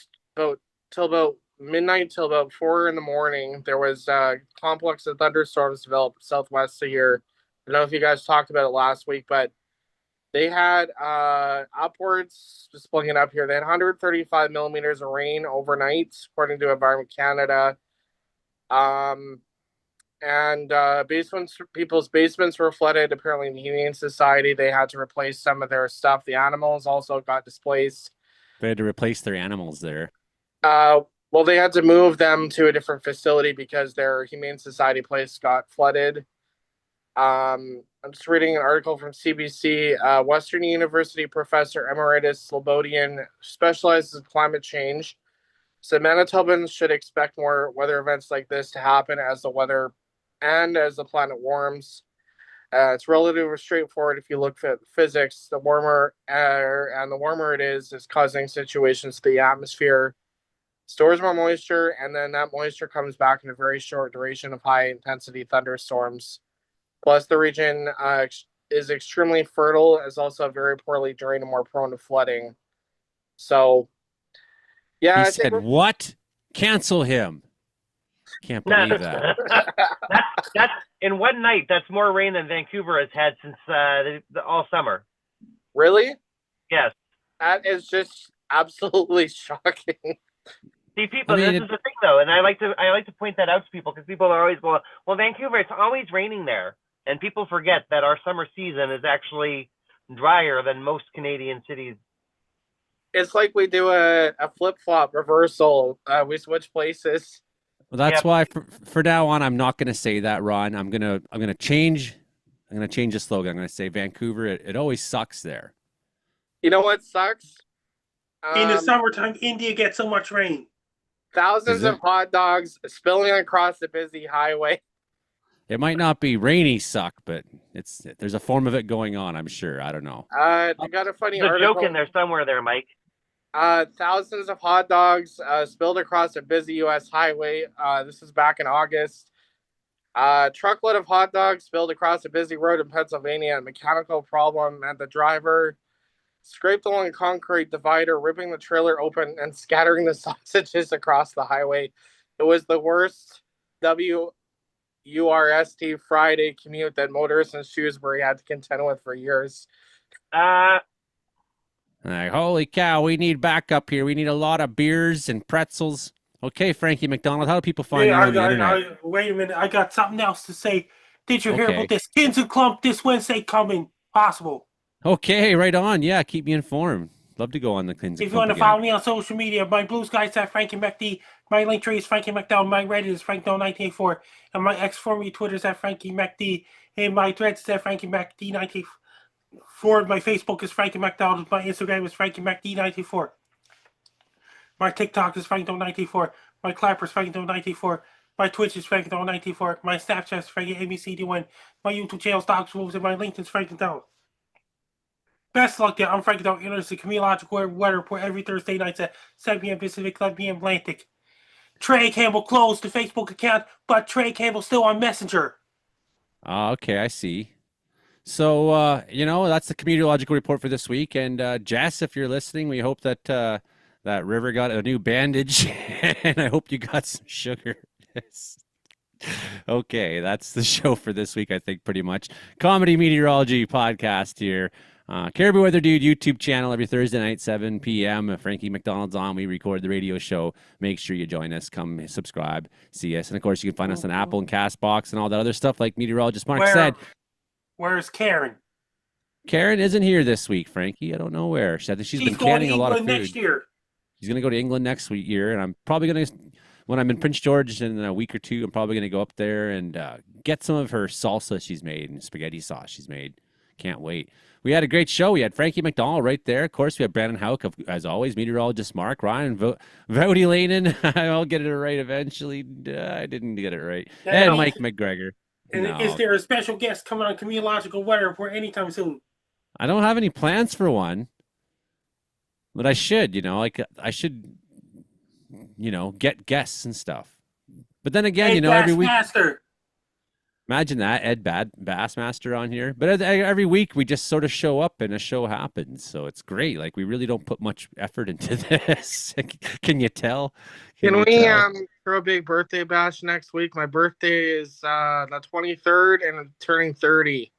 about midnight till about 4 in the morning. There was a complex of thunderstorms developed southwest of here. I don't know if you guys talked about it last week, but they had upwards, just pulling it up here, they had 135 millimeters of rain overnight, according to Environment Canada. And people's basements were flooded. Apparently, in the Humane Society, they had to replace some of their stuff. The animals also got displaced. They had to replace their animals there. Well, they had to move them to a different facility because their Humane Society place got flooded. I'm just reading an article from CBC. Western University professor emeritus Slobodian specializes in climate change. So Manitobans should expect more weather events like this to happen as the weather and as the planet warms. It's relatively straightforward if you look at physics. The warmer air and the warmer it is causing situations to the atmosphere, stores more moisture, and then that moisture comes back in a very short duration of high intensity thunderstorms. Plus, the region is extremely fertile, is also very poorly drained and more prone to flooding. So, yeah, He said, "What? Cancel him." Can't believe that. That's in one night. That's more rain than Vancouver has had since all summer. Really? Yes. That is just absolutely shocking. See, people, this is the thing, though, and I like to point that out to people because people are always going, "Well, Vancouver, it's always raining there," and people forget that our summer season is actually drier than most Canadian cities. It's like we do a flip-flop reversal. We switch places. Well, that's why for now on, I'm not going to say that, Ron. I'm gonna change. I'm gonna change the slogan. I'm gonna say Vancouver. It always sucks there. You know what sucks? In the summertime, India gets so much rain. Thousands of hot dogs spilling across the busy highway. It might not be rainy suck, but there's a form of it going on. I'm sure. I don't know. I got a funny There's article. a joke in there somewhere, there, Mike. Thousands of hot dogs spilled across a busy U.S. highway. This is back in August. Truckload of hot dogs spilled across a busy road in Pennsylvania. A mechanical problem meant the driver scraped along a concrete divider, ripping the trailer open and scattering the sausages across the highway. It was the worst WURST Friday commute that motorists in Shrewsbury had to contend with for years. Like, holy cow, we need backup here. We need a lot of beers and pretzels. Okay, Frankie McDonald, how do people find you on the internet? Wait a minute, I got something else to say. Did you hear about this Skins and Clump this Wednesday coming? Possible. Okay, right on. Yeah, keep me informed. Love to go on the Skins and Clump. If you want to follow me on social media, my Blue Sky's at Frankie McD, my link tree is Frankie McDowell, my Reddit is FrankDowell1984, and my X for me Twitter is at Frankie McD, and my Threads is at Frankie McD1984. My Facebook is Frankie McDowell, my Instagram is Frankie McD1984. My TikTok is FrankDowell1984. My Clapper is FrankDowell1984. My Twitch is FrankDowell1984. My Snapchat is Frankie ABCD1. My YouTube channel is Dogs Wolves, and my LinkedIn is Frankie Dowell. Best of luck there. I'm Frankie Dog. It's the Comedeorology Weather Report every Thursday nights at 7 p.m. Pacific, 11 p.m. Atlantic. Trey Campbell closed the Facebook account, but Trey Campbell's still on Messenger. Oh, okay, I see. So, that's the Comedeorological report for this week. And Jess, if you're listening, we hope that that River got a new bandage, and I hope you got some sugar. Yes. Okay, that's the show for this week, I think, pretty much. Comedy Meteorology podcast here. Caribou Weather Dude YouTube channel every Thursday night, 7 p.m. Frankie McDonald's on. We record the radio show. Make sure you join us. Come subscribe, see us. And, of course, you can find us on Apple and CastBox and all that other stuff like meteorologist Mark said. Where's Karen? Karen isn't here this week, Frankie. I don't know where. I think she's been canning a lot of food. Next year. She's going to go to England next year, and I'm probably going to, when I'm in Prince George in a week or two, I'm probably going to go up there and get some of her salsa she's made and spaghetti sauce she's made. Can't wait. We had a great show. We had Frankie McDonald right there. Of course, we had Brandon Houck, as always, meteorologist Mark, Ryan, Vody Lanen. I'll get it right eventually. I didn't get it right. And Mike McGregor. And is there a special guest coming on Comedeorological Weather Report anytime soon? I don't have any plans for one, but I should, I should, get guests and stuff. But then again, every week. Imagine that, Ed Bassmaster on here. But every week we just sort of show up and a show happens. So it's great. Like, we really don't put much effort into this. Can you tell? Can we throw a big birthday bash next week? My birthday is the 23rd and I'm turning 30.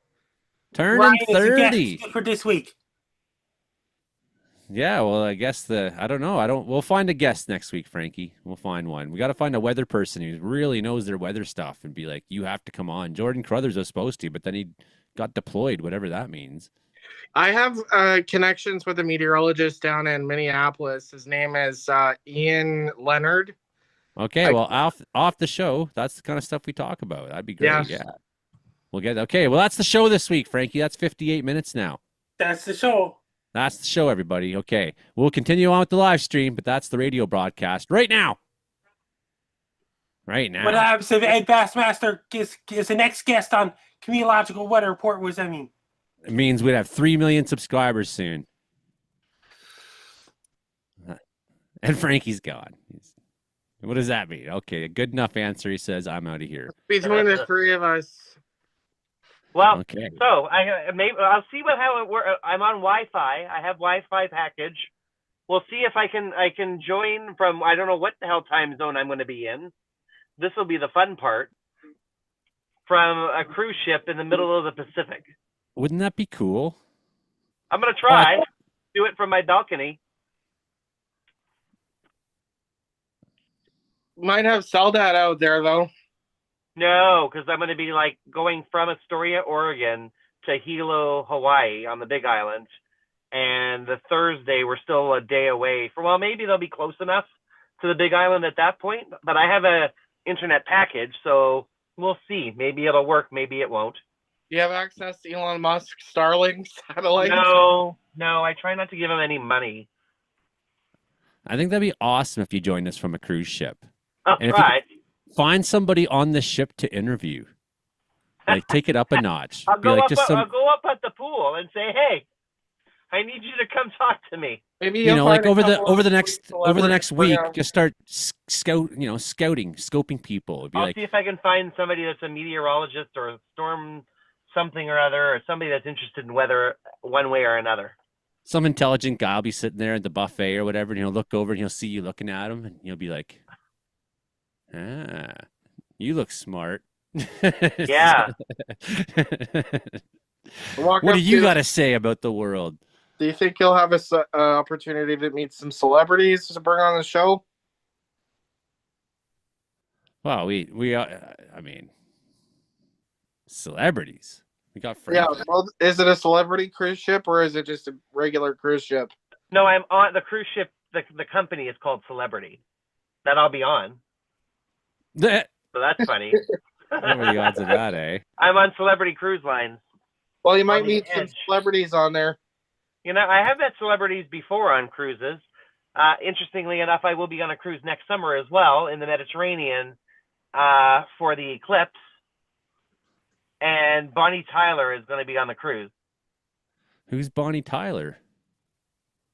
Turning 30 for this week. Yeah, well, I guess I don't know. We'll find a guest next week, Frankie. We'll find one. We got to find a weather person who really knows their weather stuff and be like, you have to come on. Jordan Crothers was supposed to, but then he got deployed, whatever that means. I have connections with a meteorologist down in Minneapolis. His name is Ian Leonard. Okay, well, off the show, that's the kind of stuff we talk about. That'd be great. Yeah. We'll get okay. Well, that's the show this week, Frankie. That's 58 minutes now. That's the show. That's the show, everybody. Okay. We'll continue on with the live stream, but that's the radio broadcast right now. Right now. What happens if Ed Bassmaster is the next guest on Comedeorological Weather Report? What does that mean? It means we'd have 3 million subscribers soon. And Frankie's gone. What does that mean? Okay, a good enough answer. He says, I'm out of here. Between the three of us. Well, okay. So I'll see how it works. I'm on Wi-Fi. I have Wi-Fi package. We'll see if I can join from, I don't know what the hell time zone I'm going to be in. This will be the fun part. From a cruise ship in the middle of the Pacific. Wouldn't that be cool? I'm going to try. Do it from my balcony. Might have Saldat out there, though. No, because I'm going to be going from Astoria, Oregon to Hilo, Hawaii on the Big Island. And the Thursday, we're still a day away. Maybe they'll be close enough to the Big Island at that point. But I have a internet package, so we'll see. Maybe it'll work. Maybe it won't. Do you have access to Elon Musk Starlink satellites? No, I try not to give him any money. I think that'd be awesome if you joined us from a cruise ship. All right. Find somebody on the ship to interview. Take it up a notch. I'll go up at the pool and say, "Hey, I need you to come talk to me." Maybe over the next week, just start scouting, scoping people. I'll see if I can find somebody that's a meteorologist or a storm something or other, or somebody that's interested in weather one way or another. Some intelligent guy will be sitting there at the buffet or whatever, and he'll look over and he'll see you looking at him, and he'll be like, you look smart. Yeah. What do you got to say about the world? Do you think you'll have an opportunity to meet some celebrities to bring on the show? Well, celebrities. We got Frankie. Yeah, well, is it a celebrity cruise ship or is it just a regular cruise ship? No, I'm on the cruise ship. The company is called Celebrity. That I'll be on. So that's funny. What are the odds of that, eh? I'm on Celebrity Cruise Lines. Well, you might meet some celebrities on there. I have met celebrities before on cruises. Interestingly enough, I will be on a cruise next summer as well in the Mediterranean for the eclipse. And Bonnie Tyler is going to be on the cruise. Who's Bonnie Tyler?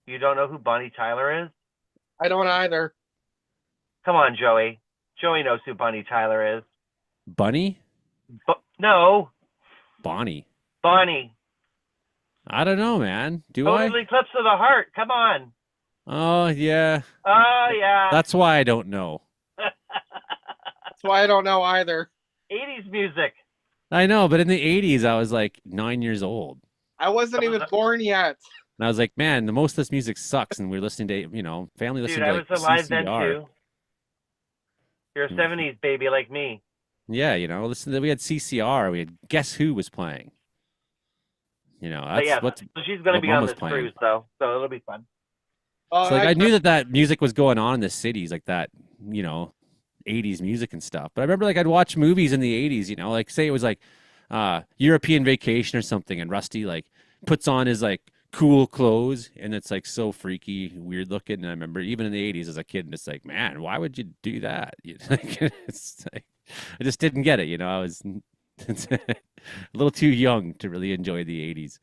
You don't know who Bonnie Tyler is? I don't either. Come on, Joey. Joey knows who Bonnie Tyler is. Bunny? No, Bonnie. Bonnie. I don't know, man. Do Total Eclipse of the Heart. Come on. Oh, yeah. Oh, yeah. That's why I don't know. That's why I don't know either. 80s music. I know, but in the 80s, I was like 9 years old. I wasn't even born yet. And I was like, man, the most of this music sucks. And we're listening to, family listening Dude, to I like was alive then, CCR. too. You're a 70s baby like me. Yeah, we had CCR. We had Guess Who was playing. That's yeah, what. so she's going to what be Mom on was this playing. cruise, though, so it'll be fun. So like I knew that music was going on in the cities, like that, 80s music and stuff. But I remember like I'd watch movies in the 80s, like say it was like European Vacation or something, and Rusty like puts on his like cool clothes, and it's like so freaky, weird looking. And I remember even in the 80s as a kid, and it's like, man, why would you do that? It's like, I just didn't get it. I was a little too young to really enjoy the 80s.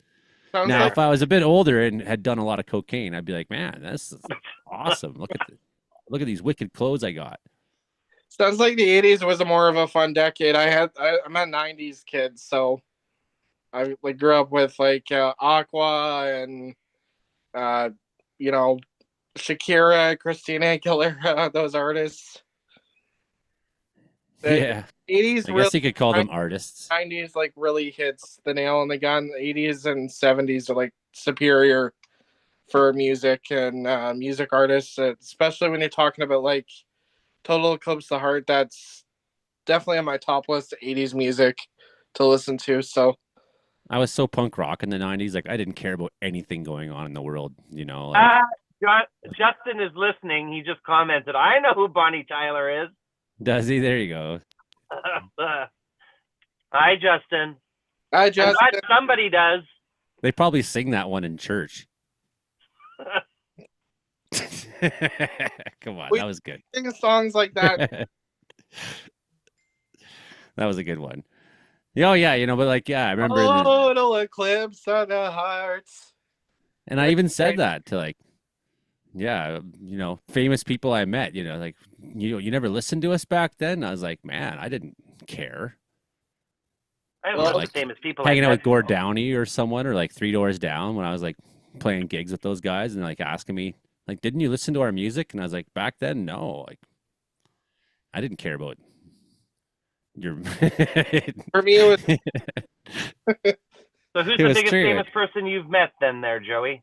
Now, if I was a bit older and had done a lot of cocaine, I'd be like, man, this is awesome. Look at these wicked clothes I got. Sounds like the 80s was more of a fun decade. I'm a 90s kid, so I like grew up with like Aqua and Shakira, Christina Aguilera, those artists. Yeah. 80s I guess you could call them artists. 90s like really hits the nail on the gun. 80s and 70s are like superior for music and music artists, especially when you're talking about like Total Eclipse of the Heart. That's definitely on my top list of 80s music to listen to. So I was so punk rock in the 90s, like I didn't care about anything going on in the world, like, Justin is listening. He just commented, I know who Bonnie Tyler is. Does he? There you go. Hi, Justin. Hi, Justin. I'm glad somebody does. They probably sing that one in church. Come on, that was good. Sing songs like that. That was a good one. Oh yeah, but like I remember. Total Eclipse of the Heart. And I even said that to like, famous people I met. Like you never listened to us back then. I was like, man, I didn't care. I love like famous people. Hanging out with Gord Downey or someone, or like Three Doors Down when I was like playing gigs with those guys, and like asking me, like, didn't you listen to our music? And I was like, back then, no. Like, I didn't care about your. For me, it was. So who's the biggest famous person you've met then, there, Joey?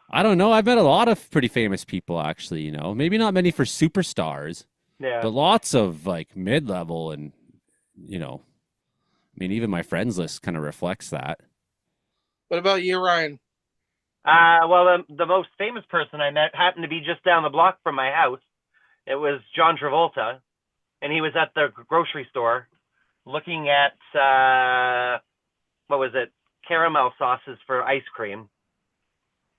I don't know. I've met a lot of pretty famous people, actually. Maybe not many for superstars. Yeah. But lots of like mid-level, and even my friends list kind of reflects that. What about you, Ryan? Well, the most famous person I met happened to be just down the block from my house. It was John Travolta, and he was at the grocery store looking at what was it? Caramel sauces for ice cream.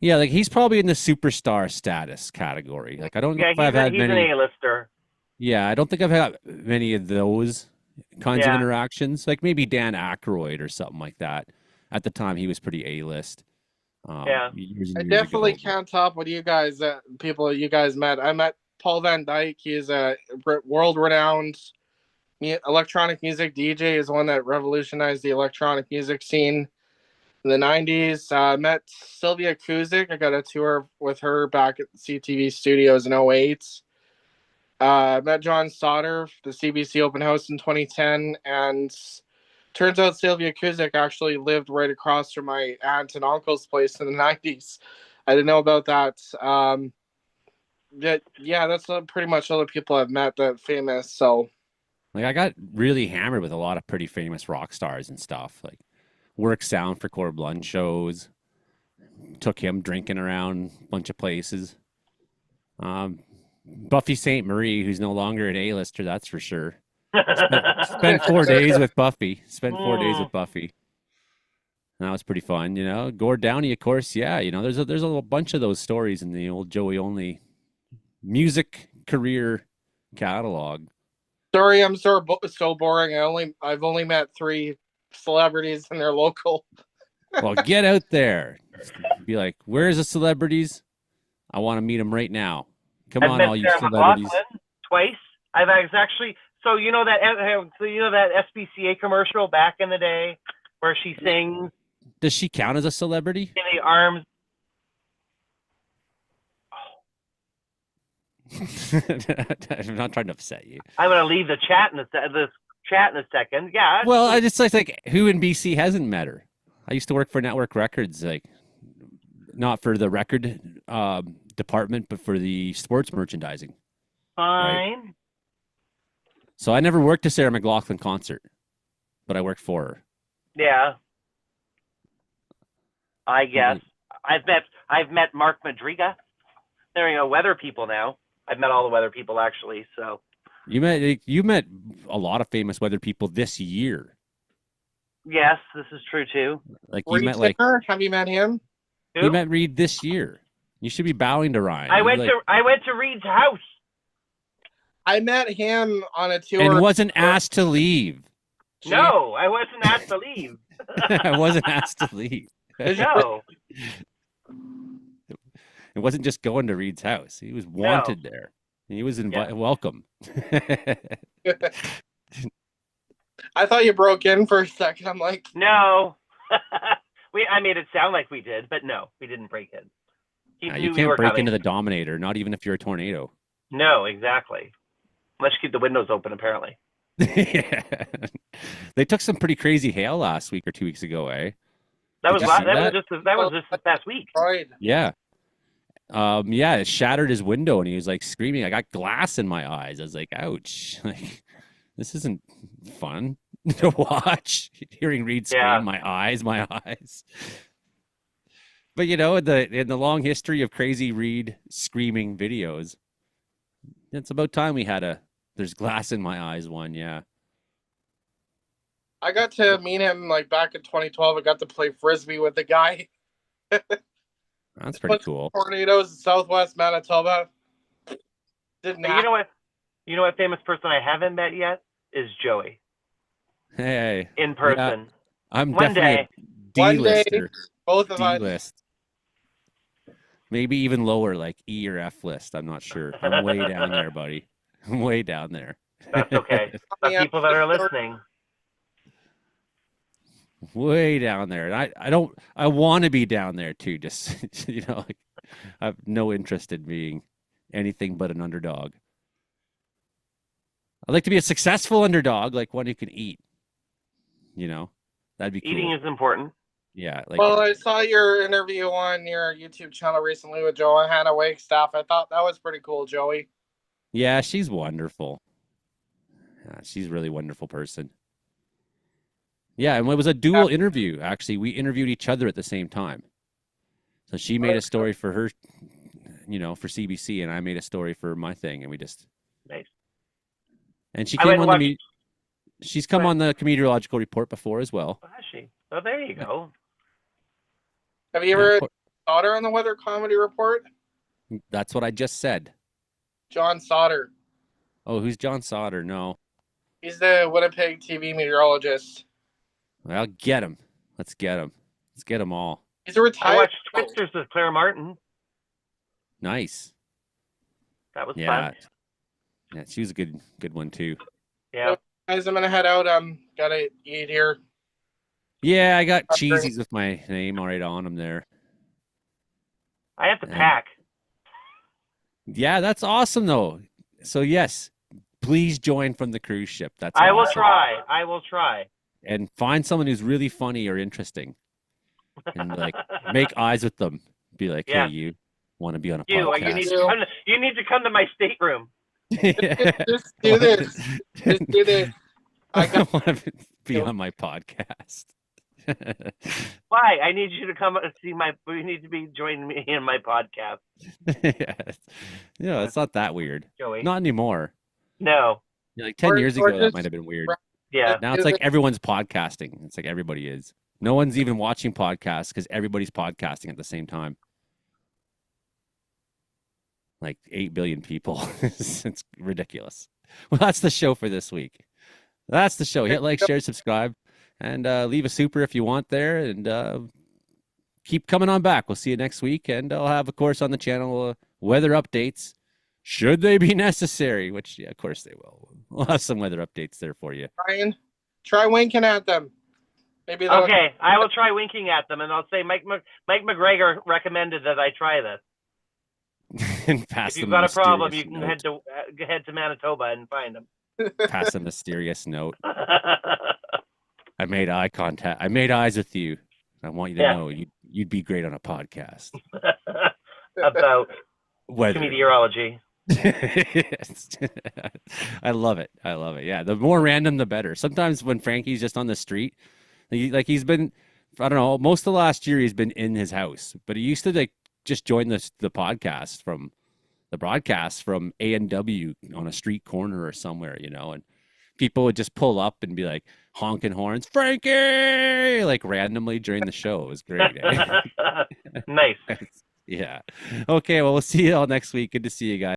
Yeah, like he's probably in the superstar status category. Like I don't know if I've had many. He's an A-lister. Yeah, I don't think I've had many of those kinds of interactions. Like maybe Dan Aykroyd or something like that. At the time, he was pretty A-list. I definitely can't top what you guys, people you guys met. I met Paul Van Dyke. He's a world-renowned electronic music DJ. Is one that revolutionized the electronic music scene in the 90s. Met Sylvia Kuzik. I got a tour with her back at the CTV studios in 2008. Met John Sauter, the CBC open house in 2010, and turns out Sylvia Kuzik actually lived right across from my aunt and uncle's place in the 90s. I didn't know about that. That's pretty much all the people I've met that famous. So, like, I got really hammered with a lot of pretty famous rock stars and stuff. Like, worked sound for Core Blunt shows. Took him drinking around a bunch of places. Buffy St. Marie, who's no longer an A-lister, that's for sure. Spent 4 days with Buffy. That was pretty fun, Gord Downey, of course, yeah. There's a bunch of those stories in the old Joey Only music career catalog. Sorry, I'm so boring. I've only met 3 celebrities and they're local. Well, get out there. Be like, where's the celebrities? I want to meet them right now. Come I've on, met all you Sarah celebrities. McLachlan twice. actually so you know that SPCA commercial back in the day where she sings Does she count as a celebrity? in the arms. I'm not trying to upset you. I'm gonna leave the chat in a second. Yeah. Well, I just like who in BC hasn't met her? I used to work for Network Records, like not for the record department, but for the sports merchandising. Fine. Right? So I never worked a Sarah McLachlan concert, but I worked for her. Yeah. I guess I've met Mark Madriga. There you go, weather people now. I've met all the weather people actually. So you met a lot of famous weather people this year. yes, this is true too. Like you met like have you met him? You met Reed this year. You should be bowing to Ryan. I went to Reed's house. I met him on a tour and wasn't asked to leave. No, I wasn't asked to leave. I wasn't asked to leave. No. It wasn't just going to Reed's house. He was wanted there. He was welcome. I thought you broke in for a second. I'm like, no. I made it sound like we did, but no, we didn't break in. You can't break into the Dominator, not even if you're a tornado. No, exactly. Let's keep the windows open, apparently. Yeah. They took some pretty crazy hail last week or 2 weeks ago, eh? That was just this past week. Right. Yeah. It shattered his window and he was like screaming, I got glass in my eyes. I was like, ouch. Like, this isn't fun to watch. Hearing Reed scream, my eyes. But in the long history of crazy Reed screaming videos, it's about time we had there's glass in my eyes one, yeah. I got to meet him like back in 2012. I got to play frisbee with the guy. That's pretty cool. Tornadoes in Southwest Manitoba. You know what famous person I haven't met yet is Joey. Hey. In person. Yeah, I'm One definitely One day, D-lister. both of us. D-list. Maybe even lower, like E or F list. I'm not sure. I'm way down there, buddy. I'm way down there. That's okay. The people that are listening. Way down there. And I want to be down there too. Just, like I have no interest in being anything but an underdog. I'd like to be a successful underdog, like one who can eat. That'd be cool. Eating is important. Yeah. Well, I saw your interview on your YouTube channel recently with Joanna Wagstaff. I thought that was pretty cool, Joey. Yeah, she's wonderful. Yeah, she's a really wonderful person. Yeah, and it was a dual interview, actually. We interviewed each other at the same time. So she made a story for her, for CBC, and I made a story for my thing, and we just... Nice. And she came on she's come on the Comedeorological Report before as well. Oh, has she? Oh, there you go. Have you ever saw her on the Weather Comedy Report? That's what I just said. John Sauter. Oh, who's John Sauter? No. He's the Winnipeg TV meteorologist. Well, get him. Let's get him. Let's get them all. He's a retired. I watched Twisters with Claire Martin. Nice. That was fun. Yeah, she was a good one too. Yeah. Guys, I'm gonna head out. Gotta eat here. Yeah, I got cheesies with my name right on them there. I have to pack. Yeah, that's awesome though. So yes, please join from the cruise ship. That's I awesome. I will try. And find someone who's really funny or interesting, and make eyes with them. Be like, hey, you want to be on a podcast? You need to come to my stateroom. Just do this. Just do this. I want to be on my podcast. Why? I need you to come see you need to be joining me in my podcast. Yeah, it's not that weird. Joey. Not anymore. No. Like 10 years ago, that might have been weird. Yeah. Now it's like everyone's podcasting. It's like everybody is. No one's even watching podcasts because everybody's podcasting at the same time. Like 8 billion people. It's ridiculous. Well, that's the show for this week. That's the show. Hit like, share, subscribe. and leave a super if you want there, and keep coming on back. We'll see you next week, and I'll have, of course, on the channel weather updates, should they be necessary, which, yeah, of course they will. We'll have some weather updates there for you. Ryan, try winking at them. Maybe they'll... Okay, I will try winking at them, and I'll say Mike McGregor recommended that I try this. And pass If you've them got a problem, you mysterious can note. head to Manitoba and find them. Pass a mysterious note. I made eye contact. I made eyes with you. I want you to know you'd be great on a podcast about weather. Comedeorology. I love it. I love it. Yeah, the more random, the better. Sometimes when Frankie's just on the street, he's been, I don't know, most of last year he's been in his house, but he used to just join the podcast from the broadcast from A&W on a street corner or somewhere, and people would just pull up and be like honking horns, Frankie, like randomly during the show. It was great. Nice. Yeah. Okay. Well, we'll see you all next week. Good to see you guys.